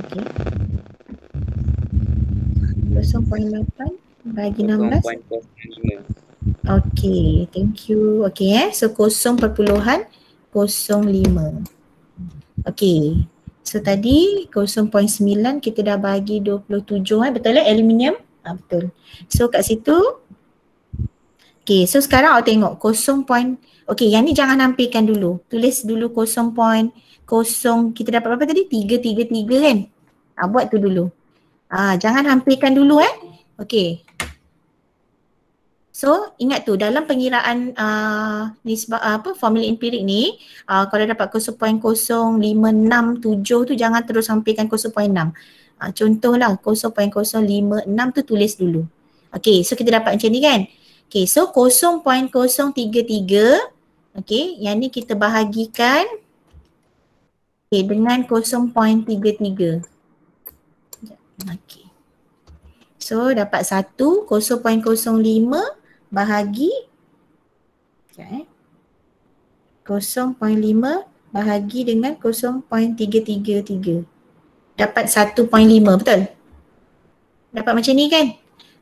Okay. 0.8 bahagi 16. 0.05. Okay, thank you. Okay so 0.05. Okay, so tadi 0.9 kita dah bagi 27 betul aluminium? Betul. So kat situ, okay so sekarang awak tengok 0. Okay, yang ni jangan nampilkan dulu. Tulis dulu 0.0, kita dapat berapa tadi? 333 kan? Buat tu dulu. Jangan hampirkan dulu Okay. So ingat tu dalam pengiraan nisbah formula empirik ni kalau dapat 0.0567 tu jangan terus hampirkan 0.6. Contohlah 0.056 tu tulis dulu. Okay, so kita dapat macam ni kan. Okay, so 0.033. Okay, yang ni kita bahagikan dengan 0.33. Okay. So dapat 1, 0.05 bahagi 0.5 bahagi dengan 0.333. Dapat 1.5, betul? Dapat macam ni kan?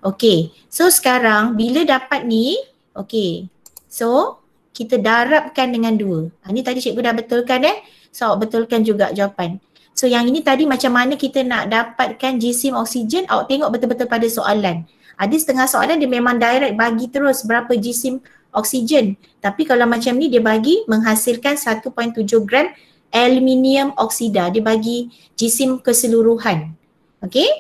Okay, so sekarang bila dapat ni, okay, so kita darabkan dengan 2. Ni tadi cikgu dah betulkan so awak betulkan juga jawapan. So yang ini tadi macam mana kita nak dapatkan jisim oksigen, awak tengok betul-betul pada soalan. Ada setengah soalan dia memang direct bagi terus berapa jisim oksigen. Tapi kalau macam ni dia bagi menghasilkan 1.7 gram aluminium oksida. Dia bagi jisim keseluruhan. Okay.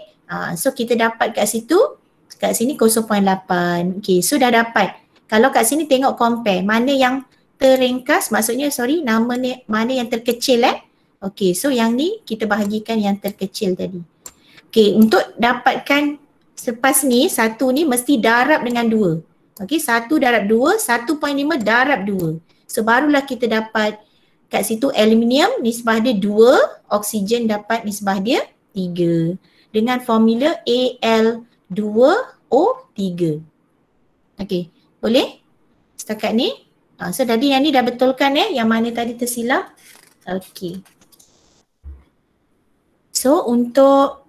So kita dapat kat situ, kat sini 0.8. Okay, so dah dapat. Kalau kat sini tengok compare, mana yang terringkas, maksudnya nama ni, mana yang terkecil Okay, so yang ni kita bahagikan yang terkecil tadi. Okay, untuk dapatkan selepas ni, 1 ni mesti darab dengan 2. Okay, 1 darab 2, 1.5 darab 2. So barulah kita dapat kat situ aluminium nisbah dia 2, oksigen dapat nisbah dia 3. Dengan formula Al2O3. Okay, boleh? Setakat ni. So tadi yang ni dah betulkan yang mana tadi tersilap. Okay. So untuk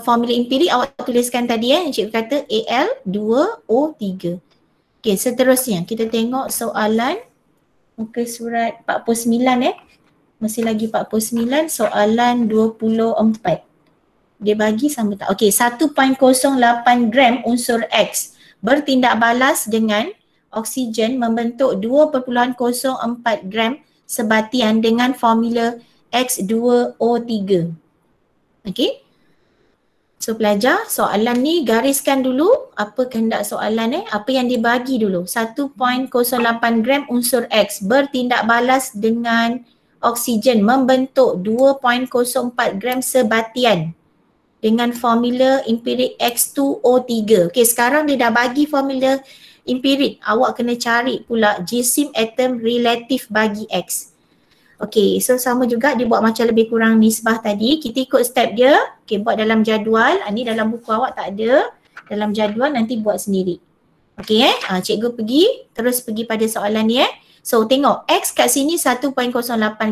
formula empirik awak tuliskan tadi yang cikgu kata Al2O3. Okay, seterusnya kita tengok soalan muka surat 49 masih lagi 49, soalan 24. Dia bagi sama tak? Okay, 1.08 gram unsur X bertindak balas dengan oksigen membentuk 2.04 gram sebatian dengan formula X2O3. Okay. So pelajar, soalan ni gariskan dulu apa kehendak soalan apa yang dibagi dulu. 1.08 gram unsur X bertindak balas dengan oksigen membentuk 2.04 gram sebatian dengan formula empirik X2O3. Okey, sekarang dia dah bagi formula empirik. Awak kena cari pula jisim atom relatif bagi X. Okey, so sama juga dia buat macam lebih kurang nisbah tadi. Kita ikut step dia. Okey, buat dalam jadual. Ni dalam buku awak tak ada. Dalam jadual nanti buat sendiri. Okey cikgu terus pergi pada soalan ni So tengok X kat sini 1.08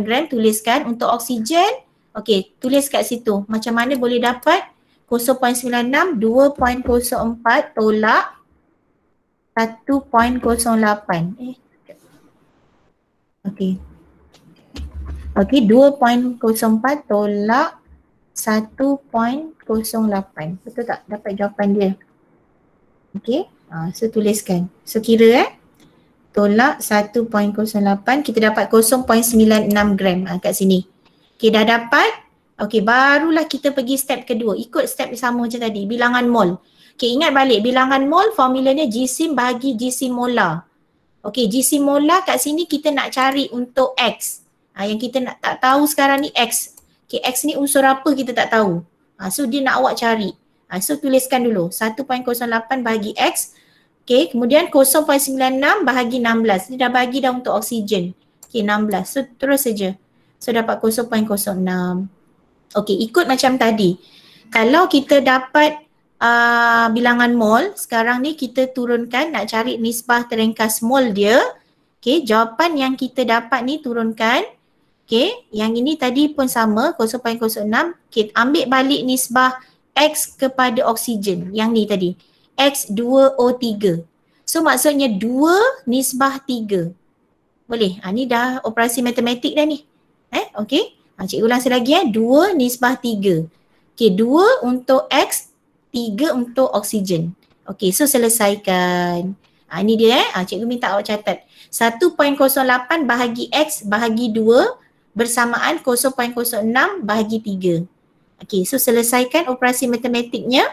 gram, tuliskan. Untuk oksigen, okey, tulis kat situ. Macam mana boleh dapat 0.96, 2.04 tolak 1.08. Okey. Okey, 2.04 tolak 1.08. Betul tak? Dapat jawapan dia. Okey, so tuliskan. So kira tolak 1.08, kita dapat 0.96 gram kat sini. Okey, dah dapat. Okey, barulah kita pergi step kedua. Ikut step sama macam tadi, bilangan mol. Okey, ingat balik bilangan mol formulanya jisim bahagi jisim molar. Okey, jisim molar kat sini kita nak cari untuk X. Yang kita nak tak tahu sekarang ni X. Okay, X ni unsur apa kita tak tahu. So dia nak awak cari. So tuliskan dulu 1.08 bahagi X. Okay, kemudian 0.96 bahagi 16. Dia dah bagi dah untuk oksigen. Okay, 16. So terus saja. So dapat 0.06. Okay, ikut macam tadi. Kalau kita dapat bilangan mol, sekarang ni kita turunkan nak cari nisbah terringkas mol dia. Okay, jawapan yang kita dapat ni turunkan. Okay, yang ini tadi pun sama 0.06. Okay, ambil balik nisbah X kepada oksigen. Yang ni tadi. X2O3. So maksudnya 2 nisbah 3. Boleh? Ni dah operasi matematik dah ni. Okay. Cikgu ulang sekali lagi 2 nisbah 3. Okay, 2 untuk X, 3 untuk oksigen. Okay, so selesaikan. Ini dia cikgu minta awak catat. 1.08 bahagi X bahagi 2 bersamaan 0.06 bahagi 3. Okey, so selesaikan operasi matematiknya,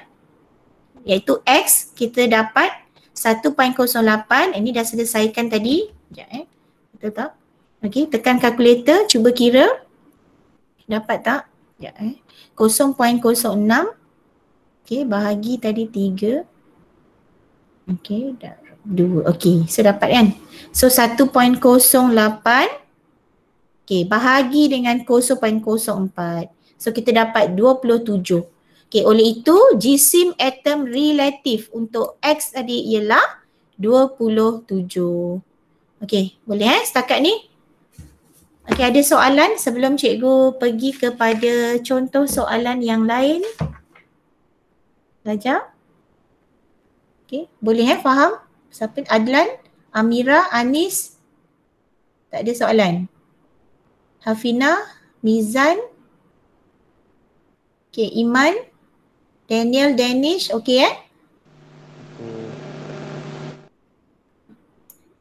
iaitu X kita dapat 1.08. Ini dah selesaikan tadi. Sekejap betul tak? Okey, tekan kalkulator, cuba kira. Dapat tak? Sekejap 0.06. Okey, bahagi tadi 3. Okey, dah 2. Okey, so dapat kan? So 1.08. Okay, bahagi dengan 0.04. So kita dapat 27. Okay, oleh itu jisim atom relatif untuk X tadi ialah 27. Okay, boleh setakat ni? Okay, ada soalan sebelum cikgu pergi kepada contoh soalan yang lain? Belajar? Okay, boleh faham? Siapa? Adlan, Amira, Anis? Tak ada soalan? Hafina, Mizan, okay, Iman, Daniel, Danish, okay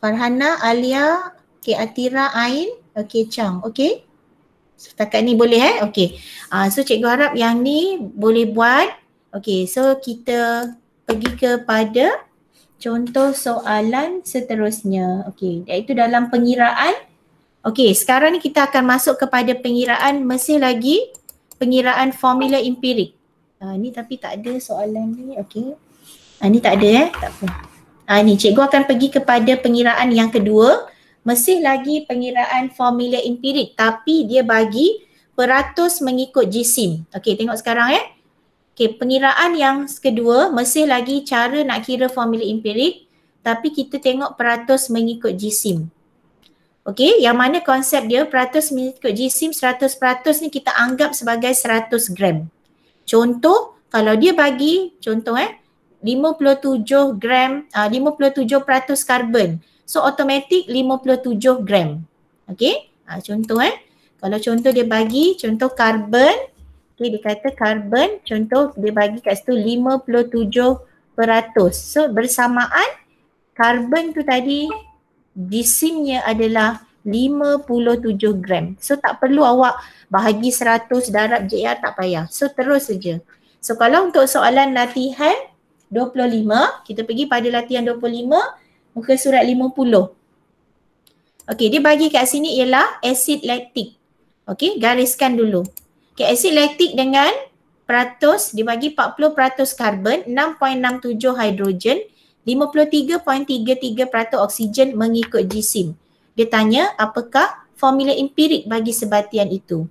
Farhana, Alia, okay, Atira, Ain, okay, Chang, okay. Setakat ni boleh okay. So cikgu harap yang ni boleh buat. Okay, so kita pergi kepada contoh soalan seterusnya. Okay, iaitu dalam pengiraan. Okey, sekarang ni kita akan masuk kepada pengiraan, masih lagi pengiraan formula empirik. Ni tapi tak ada soalan ni, okey. Ni tak ada tak apa. Ni cikgu akan pergi kepada pengiraan yang kedua, masih lagi pengiraan formula empirik tapi dia bagi peratus mengikut jisim. Okey, tengok sekarang Okey, pengiraan yang kedua masih lagi cara nak kira formula empirik tapi kita tengok peratus mengikut jisim. Okey, yang mana konsep dia peratus mengikut jisim 100% ni kita anggap sebagai 100 gram. Contoh, kalau dia bagi contoh 57 gram, 57% karbon. So automatik 57 gram. Okey, contoh kalau contoh dia bagi contoh karbon, okey dia kata karbon, contoh dia bagi kat situ 57%. So bersamaan karbon tu tadi jisimnya adalah 57 gram. So tak perlu awak bahagi 100 darab JR, tak payah. So terus saja. So kalau untuk soalan latihan 25, kita pergi pada latihan 25, muka surat 50. Okey, dia bagi kat sini ialah asid laktik. Okey, gariskan dulu. Okey, asid laktik dengan peratus, dia bagi 40% karbon, 6.67 hidrogen, 53.33% oksigen mengikut jisim. Dia tanya apakah formula empirik bagi sebatian itu.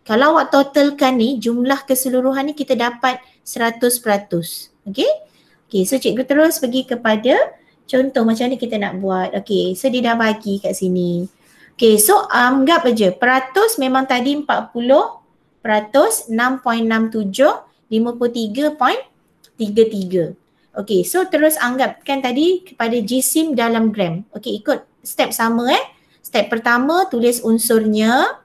Kalau awak totalkan ni, jumlah keseluruhan ni kita dapat 100%. Okey? Okey, so cikgu terus pergi kepada contoh macam ni kita nak buat. Okey, so dia dah bagi kat sini. Okey, so anggap aja peratus memang tadi 40%, 6.67, 53.33. Okey, so terus anggapkan tadi kepada jisim dalam gram. Okey, ikut step sama Step pertama tulis unsurnya.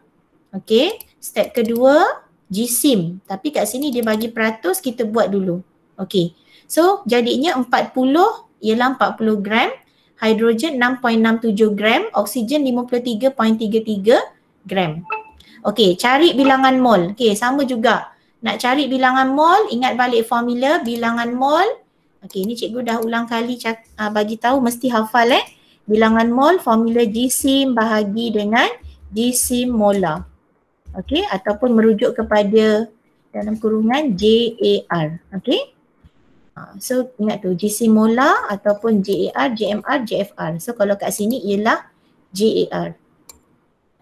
Okey, step kedua jisim. Tapi kat sini dia bagi peratus, kita buat dulu. Okey, so jadinya 40 ialah 40 gram, hidrogen 6.67 gram, oksigen 53.33 gram. Okey, cari bilangan mol. Okey, sama juga. Nak cari bilangan mol, ingat balik formula bilangan mol. Okey, ni cikgu dah ulang kali bagi tahu, mesti hafal Bilangan mol, formula jisim bahagi dengan jisim molar. Okey, ataupun merujuk kepada dalam kurungan JAR. Okey. So ingat tu, jisim molar ataupun JAR, JMR, JFR. So kalau kat sini ialah JAR.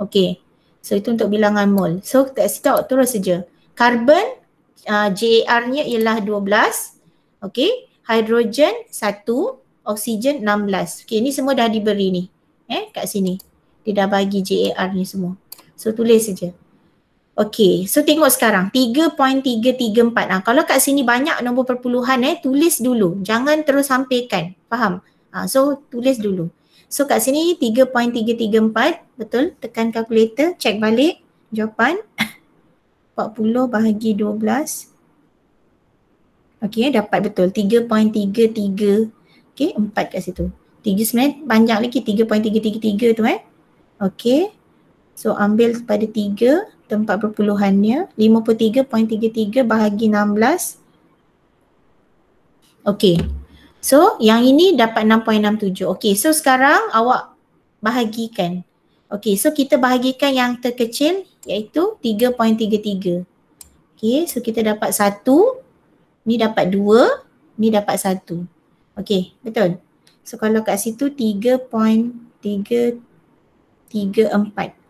Okey. So itu untuk bilangan mol. So kat situ terus saja. Karbon JAR-nya ialah 12. Okey. Hidrogen 1, oksigen 16. Okey, ni semua dah diberi ni. Kat sini. Dia dah bagi JAR ni semua. So tulis saja. Okey, so tengok sekarang 3.334. Kalau kat sini banyak nombor perpuluhan tulis dulu. Jangan terus sampaikan. Faham? So tulis dulu. So kat sini 3.334, betul? Tekan kalkulator, check balik jawapan. 40 bahagi 12. Okey, dapat betul 3.33. Okey, 4 kat situ. 3 sebenarnya panjang lagi 3.333 tu Okey. So ambil pada 3 tempat perpuluhannya, 53.33 bahagi 16. Okey. So yang ini dapat 6.67. Okey, so sekarang awak bahagikan. Okey, so kita bahagikan yang terkecil iaitu 3.33. Okey, so kita dapat 1, ni dapat 2, ni dapat 1. Okey, betul. So kalau kat situ 3.334.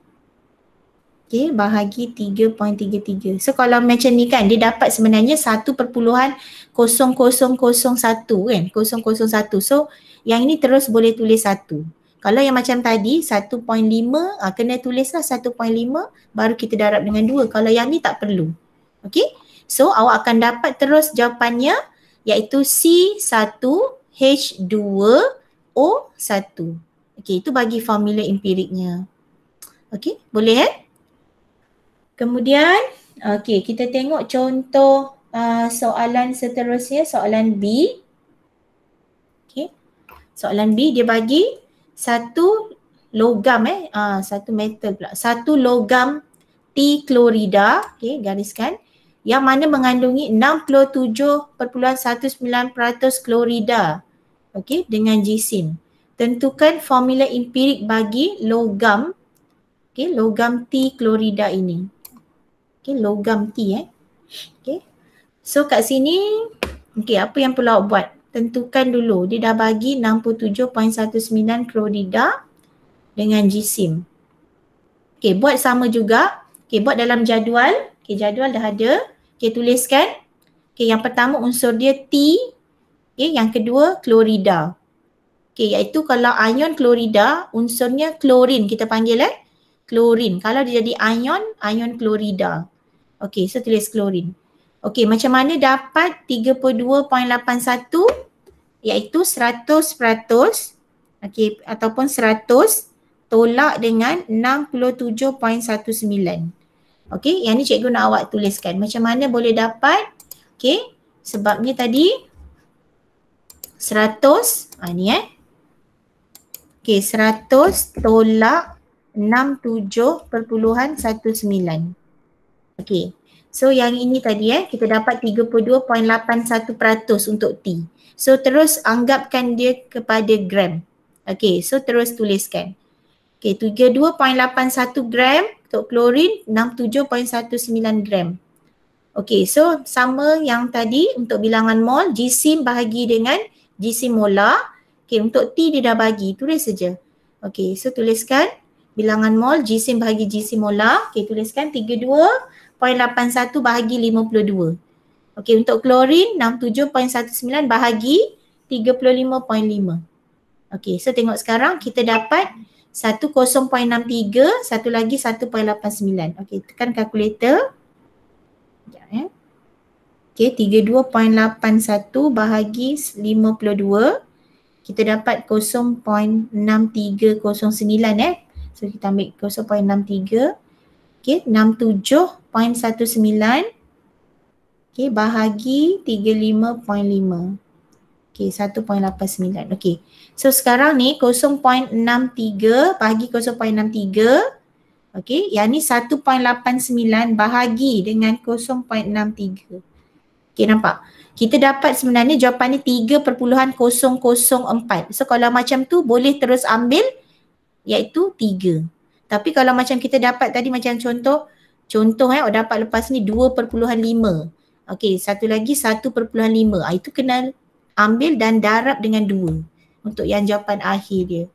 Okey, bahagi 3.33. So kalau macam ni kan, dia dapat sebenarnya 1.0001 kan, 001. So yang ini terus boleh tulis 1. Kalau yang macam tadi 1.5, kena tulislah 1.5 baru kita darab dengan 2. Kalau yang ni tak perlu. Okey, so awak akan dapat terus jawapannya iaitu C1H2O1. Okey, itu bagi formula empiriknya. Okey, boleh Kemudian, okey, kita tengok contoh soalan seterusnya, soalan B. Okey, soalan B dia bagi satu logam satu metal pula. Satu logam T klorida, okey, gariskan, yang mana mengandungi 67.19% klorida. Okey, dengan jisim. Tentukan formula empirik bagi logam, okey, logam T klorida ini. Okay, logam T Okay. So kat sini, okay, apa yang perlu awak buat? Tentukan dulu. Dia dah bagi 67.19 klorida dengan jisim. Okay, buat sama juga. Okay, buat dalam jadual. Okay, jadual dah ada. Okay, tuliskan. Okay, yang pertama unsur dia T. Okay, yang kedua klorida. Okay, iaitu kalau ion klorida, unsurnya klorin. Kita panggil klorin. Kalau dia jadi ion klorida. Okey, so tulis klorin. Okey, macam mana dapat 32.81 iaitu 100%, okey, ataupun 100 tolak dengan 67.19. Okey, yang ni cikgu nak awak tuliskan. Macam mana boleh dapat? Okey, sebabnya tadi 100, ni okey, 100 tolak 67.19. Okey, So yang ini tadi kita dapat 32.81% untuk T. So terus anggapkan dia kepada gram. Okay, so terus tuliskan. Okay, 32.81 gram untuk klorin, 67.19 gram. Okay, so sama yang tadi untuk bilangan mol, jisim bahagi dengan jisim molar. Okay, untuk T dia dah bagi, tulis saja. Okay, so tuliskan bilangan mol, jisim bahagi jisim molar. Okay, tuliskan 32.81 bahagi 52. Okay, untuk klorin 67.19 bahagi 35.5. Okay, so tengok sekarang kita dapat 10.63, satu lagi 1.89. Okay, tekan kalkulator. Sekejap Okay, 32.81 bahagi 52. Kita dapat 0.6309 So kita ambil 0.63. Okay, 67.19. Okay, bahagi 35.5. Okay, 1.89. Okay, so sekarang ni 0.63 bahagi 0.63. Okay, yang ni 1.89 bahagi dengan 0.63. Okay, nampak? Kita dapat sebenarnya jawapan ni 3.004. So kalau macam tu boleh terus ambil iaitu 3. Tapi kalau macam kita dapat tadi macam contoh dapat lepas ni 2.5. Okay, satu lagi 1.5. Itu kena ambil dan darab dengan 2 untuk yang jawapan akhir dia.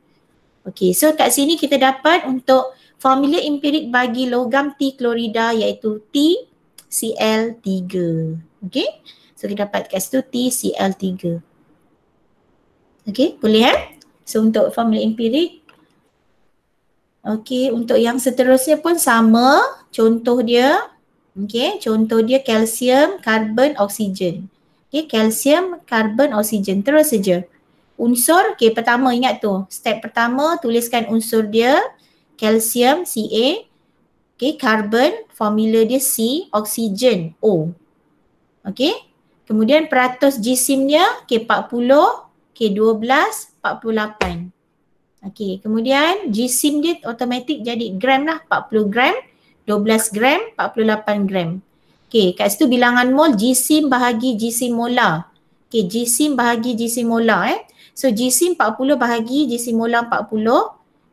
Okay, so kat sini kita dapat untuk formula empirik bagi logam T klorida iaitu TCl3. Okay, so kita dapat kat situ TCl3. Okay, boleh So untuk formula empirik. Okay, untuk yang seterusnya pun sama contoh dia. Okay, contoh dia kalsium, karbon, oksigen. Okay, kalsium, karbon, oksigen. Terus saja. Unsur, okay, pertama ingat tu. Step pertama tuliskan unsur dia. Kalsium, Ca. Okay, karbon, formula dia C. Oksigen, O. Okay, kemudian peratus jisimnya, okay, 40. Okay, 12, 48. Okay, kemudian jisim dia automatik jadi gram lah. 40 gram, 12 gram, 48 gram. Okay, kat situ bilangan mol jisim bahagi jisim molar. Okay, jisim bahagi jisim molar So jisim 40 bahagi jisim molar 40.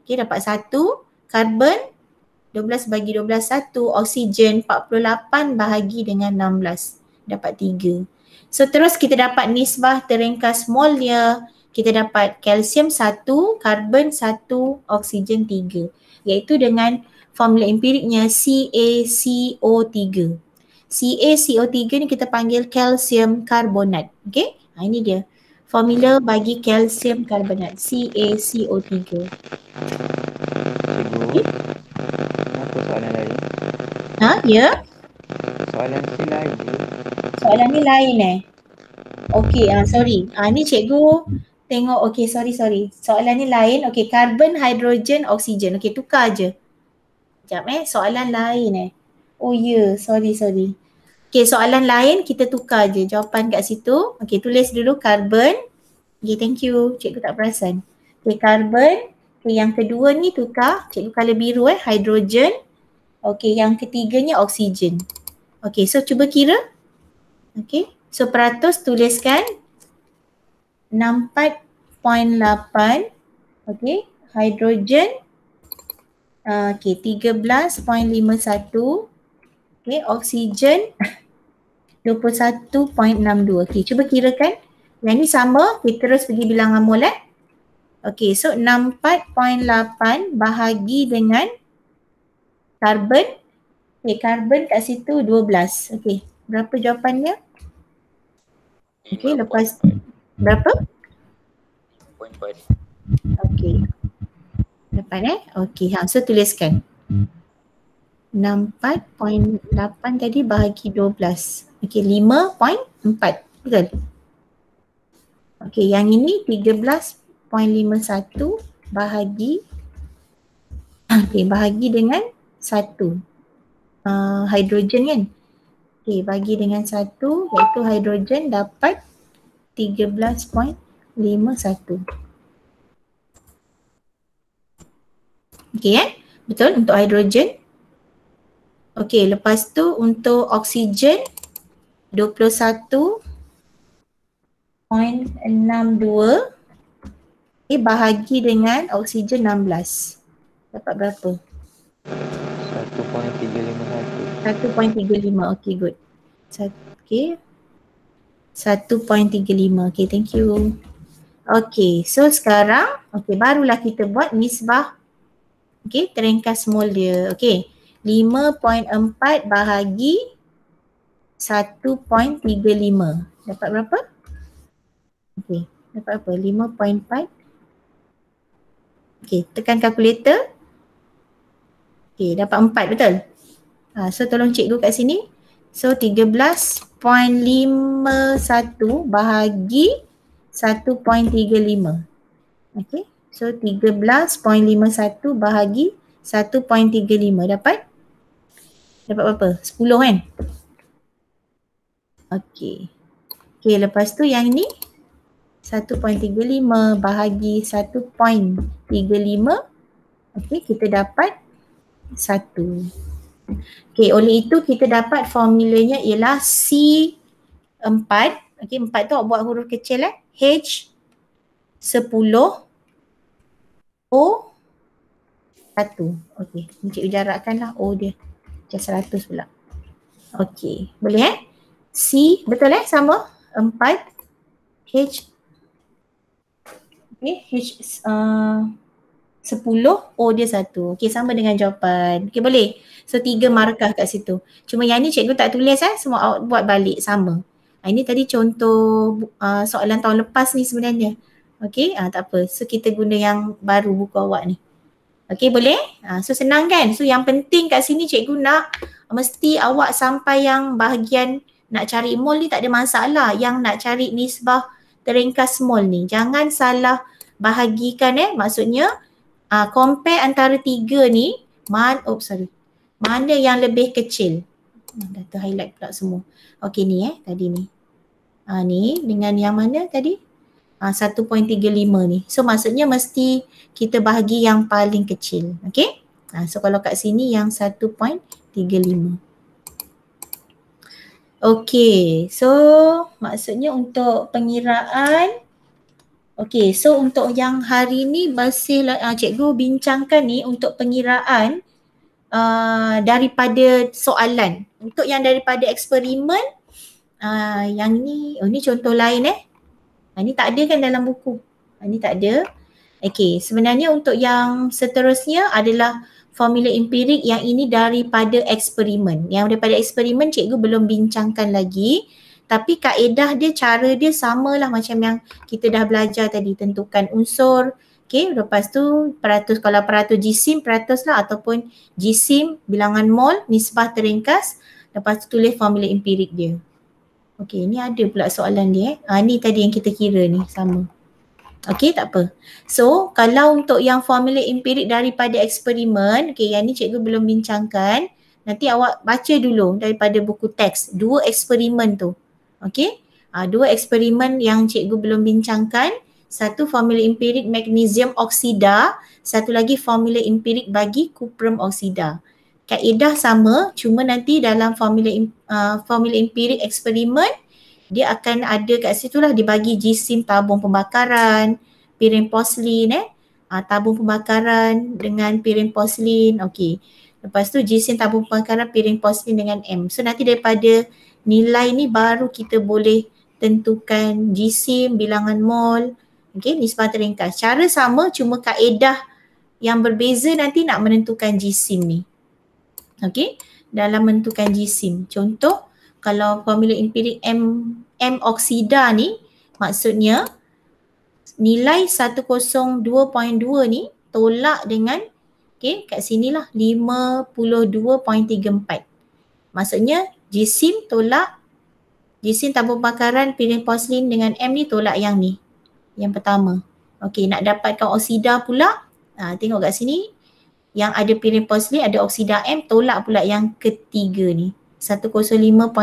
Okay, dapat 1. Karbon 12 bagi 12, 1. Oksigen 48 bahagi dengan 16. Dapat 3. So terus kita dapat nisbah terringkas molnya. Kita dapat kalsium 1, karbon 1, oksigen 3. Iaitu dengan formula empiriknya CaCO3. CaCO3 ni kita panggil kalsium karbonat. Okay, ini dia. Formula bagi kalsium karbonat CaCO3. Cikgu, kenapa soalan lain? Ya? Soalan si lain je. Soalan ni lain Okey, sorry. Ni cikgu tengok, okey, sorry. Soalan ni lain. Okey, karbon, hidrogen, oksigen. Okey, tukar je. Sekejap soalan lain Oh ya, sorry. Okey, soalan lain kita tukar je jawapan kat situ. Okey, tulis dulu karbon. Okey, thank you. Cikgu tak perasan. Okey, karbon. Okey, yang kedua ni tukar. Cikgu color biru hidrogen. Okey, yang ketiganya oksigen. Okey, so cuba kira. Okey, so peratus tuliskan 64.8. Okey, hidrogen. Okey, 13.51. Okey, oksigen 21.62. Okey, cuba kirakan. Yang ni sama, kita terus pergi bilangan mol Okey, so 64.8 bahagi dengan karbon. Okey, karbon kat situ 12. Okey, berapa jawapannya? Okey, lepas berapa? 5.4. Okey. Dapat Okey, so tuliskan. 64.8 tadi bahagi 12. Okey, 5.4. Betul? Okey, yang ini 13.51 bahagi bahagi dengan 1. Hidrogen kan? Okey, bagi dengan 1 iaitu hidrogen dapat 13.51. Okey Betul untuk hidrogen. Okey, lepas tu untuk oksigen 21.62 bahagi dengan oksigen 16. Dapat berapa? 1.351. 1.35. Okey, good. Okey. 1.35. Okey, thank you. Okey, so sekarang barulah kita buat nisbah terengkas mol dia. Okey. 5.4 bahagi 1.35. Dapat berapa? Okey, dapat apa? 5.4. Okey, tekan kalkulator. Okey, dapat 4, betul? So tolong cikgu kat sini. So 13.51 bahagi 1.35. Okey, so 13.51 bahagi 1.35 dapat berapa? 10 kan? Okey. Okey, lepas tu yang ni 1.35 bahagi 1.35. Okey, kita dapat 1. Okey, oleh itu kita dapat formulanya ialah C4. Okey, 4 tu awak buat huruf kecil H10 O1. Okey, ni cikgu jarakkanlah O dia. Macam 100 pula. Okey, boleh C, betul sama? 4 H. Okey, H10 O dia 1. Okey, sama dengan jawapan. Okey, boleh? So 3 markah kat situ. Cuma yang ni cikgu tak tulis semua awak buat balik sama. Ini tadi contoh soalan tahun lepas ni sebenarnya. Okey, tak apa. So kita guna yang baru buku awak ni. Okey, boleh? So senang kan? So yang penting kat sini cikgu nak mesti awak sampai yang bahagian nak cari mol ni tak ada masalah. Yang nak cari nisbah terengkas mol ni. Jangan salah bahagikan maksudnya compare antara 3 ni mana yang lebih kecil. Dah ter-highlight pula semua. Okey ni tadi ni. Ni dengan yang mana tadi? 1.35 ni. So maksudnya mesti kita bahagi yang paling kecil. Okey? So kalau kat sini yang 1.35. Okey. So maksudnya untuk pengiraan. Okey, so untuk yang hari ni masih cikgu bincangkan ni untuk pengiraan daripada soalan. Untuk yang daripada eksperimen, yang ni, ni contoh lain ni tak ada kan dalam buku. Ni tak ada. Okey, sebenarnya untuk yang seterusnya adalah formula empirik, yang ini daripada eksperimen. Yang daripada eksperimen cikgu belum bincangkan lagi. Tapi kaedah dia, cara dia samalah macam yang kita dah belajar tadi. Tentukan unsur. Okay, lepas tu peratus, kalau peratus jisim, peratus lah, ataupun jisim, bilangan mol, nisbah terengkas. Lepas tu tulis formula empirik dia. Okay, ni ada pula soalan dia. Ni tadi yang kita kira ni, sama. Okay, tak apa. So, kalau untuk yang formula empirik daripada eksperimen, okay, yang ni cikgu belum bincangkan. Nanti awak baca dulu daripada buku teks. 2 eksperimen tu. Okay, 2 eksperimen yang cikgu belum bincangkan. Satu formula empirik magnesium oksida, satu lagi formula empirik bagi kuprum oksida. Kaedah sama, cuma nanti dalam formula empirik eksperimen dia akan ada kat situ lah, dibagi jisim tabung pembakaran, piring porselin tabung pembakaran dengan piring porselin. Okey. Lepas tu jisim tabung pembakaran piring porselin dengan M. So nanti daripada nilai ni baru kita boleh tentukan jisim, bilangan mol, okey, nisbah terengkas. Cara sama, cuma kaedah yang berbeza nanti nak menentukan jisim ni. Okey, dalam menentukan jisim. Contoh, kalau formula empirik M oksida ni, maksudnya nilai 102.2 ni tolak dengan, okey, kat sinilah 52.34. Maksudnya jisim tolak, jisim tabung bakaran piring porselin dengan M ni tolak yang ni. Yang pertama. Okey, nak dapatkan oksida pula. Tengok kat sini. Yang ada piring porselin ada oksida M, tolak pula yang ketiga ni. 105.86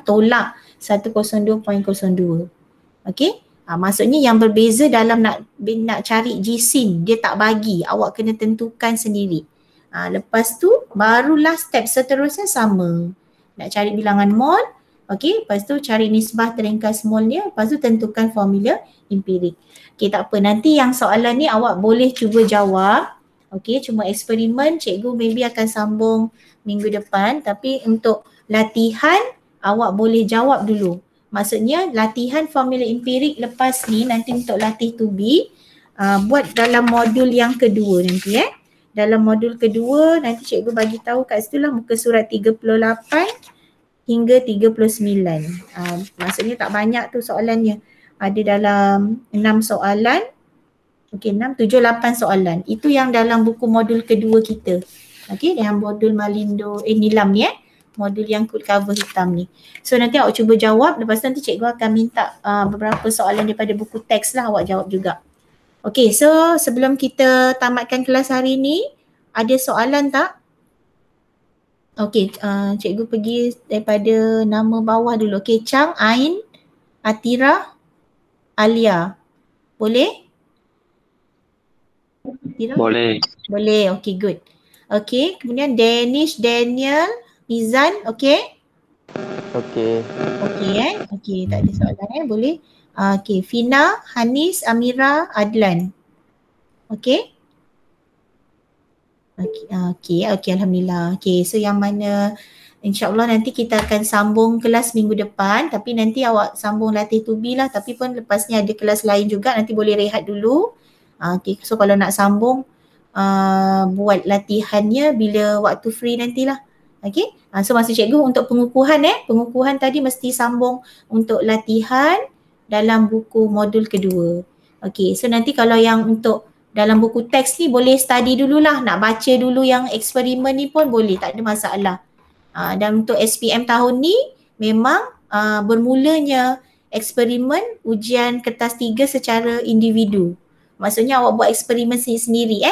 tolak 102.02. Okey. Maksudnya yang berbeza dalam nak cari jisim, dia tak bagi. Awak kena tentukan sendiri. Lepas tu barulah step seterusnya sama. Nak cari bilangan mol, okey, lepas tu cari nisbah teringkas molnya, lepas tu tentukan formula empirik. Okey, tak apa, nanti yang soalan ni awak boleh cuba jawab. Okey, cuma eksperimen cikgu maybe akan sambung minggu depan, tapi untuk latihan awak boleh jawab dulu. Maksudnya latihan formula empirik lepas ni nanti untuk latih 2B buat dalam modul yang kedua nanti Dalam modul kedua nanti cikgu bagi tahu kat situ lah muka surat 38 hingga 39. Maksudnya tak banyak tu soalannya. Ada dalam 6 soalan. Okey, 6, 7, 8 soalan. Itu yang dalam buku modul kedua kita. Okey, yang modul Malindo Nilam ni modul yang cover hitam ni. So nanti awak cuba jawab, lepas tu nanti cikgu akan minta beberapa soalan daripada buku teks lah awak jawab juga. Okay, so sebelum kita tamatkan kelas hari ni, ada soalan tak? Okay, cikgu pergi daripada nama bawah dulu. Okay, Chang, Ain, Atira, Alia. Boleh? Atira? Boleh. Boleh, okay, good. Okay, kemudian Danish, Daniel, Izan, okay? Okey. Okay, okay, tak ada soalan boleh. Okay, Fina, Hanis, Amira, Adlan. Okay? Okay, Alhamdulillah. Okay, so yang mana insyaAllah nanti kita akan sambung kelas minggu depan, tapi nanti awak sambung latih 2B lah, tapi pun lepas ni ada kelas lain juga, nanti boleh rehat dulu. Okay, so kalau nak sambung buat latihannya bila waktu free nantilah. Okay, so masa cikgu untuk pengukuhan pengukuhan tadi mesti sambung untuk latihan dalam buku modul kedua. Okay, so nanti kalau yang untuk dalam buku teks ni boleh study dululah, nak baca dulu yang eksperimen ni pun boleh, tak ada masalah. Dan untuk SPM tahun ni memang bermulanya eksperimen ujian kertas 3 secara individu. Maksudnya awak buat eksperimen sendiri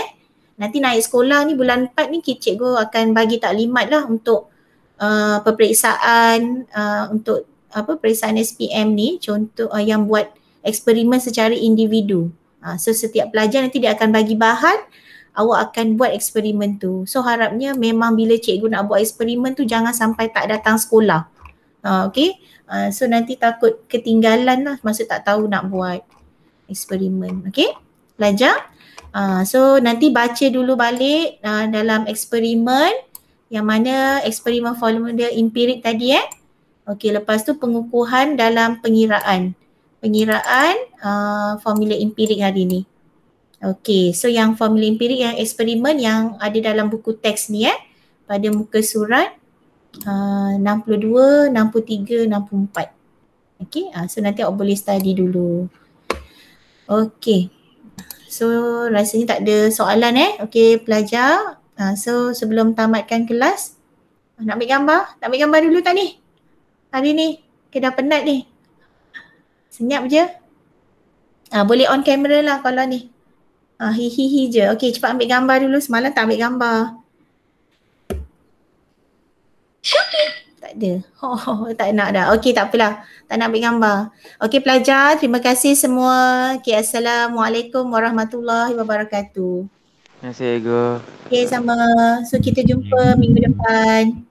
Nanti naik sekolah ni bulan 4 ni cikgu akan bagi taklimat lah untuk peperiksaan untuk peperiksaan SPM ni, contoh yang buat eksperimen secara individu. So setiap pelajar nanti dia akan bagi bahan, awak akan buat eksperimen tu. So harapnya memang bila cikgu nak buat eksperimen tu jangan sampai tak datang sekolah. Okay, so nanti takut ketinggalan lah masa tak tahu nak buat eksperimen. Okay, belajar. So nanti baca dulu balik dalam eksperimen yang mana eksperimen formula empirik tadi Okey, lepas tu pengukuhan dalam pengiraan formula empirik hari ni. Okey, so yang formula empirik yang eksperimen yang ada dalam buku teks ni pada muka surat 62, 63, 64. Okey, so nanti awak boleh study dulu. Okey. So rasanya tak ada soalan Okey pelajar. So sebelum tamatkan kelas, nak ambil gambar? Tak ambil gambar dulu tak ni? Hari ni? Ke dah penat ni? Senyap je. Boleh on camera lah kalau ni. Hihihi je. Okey cepat ambil gambar dulu. Semalam tak ambil gambar. Tak ada. Tak nak dah. Okey tak apalah. Tak nak ambil gambar. Okey pelajar, terima kasih semua. Okey, Assalamualaikum warahmatullahi wabarakatuh. Terima kasih, Cikgu. Okey sama. So kita jumpa minggu depan.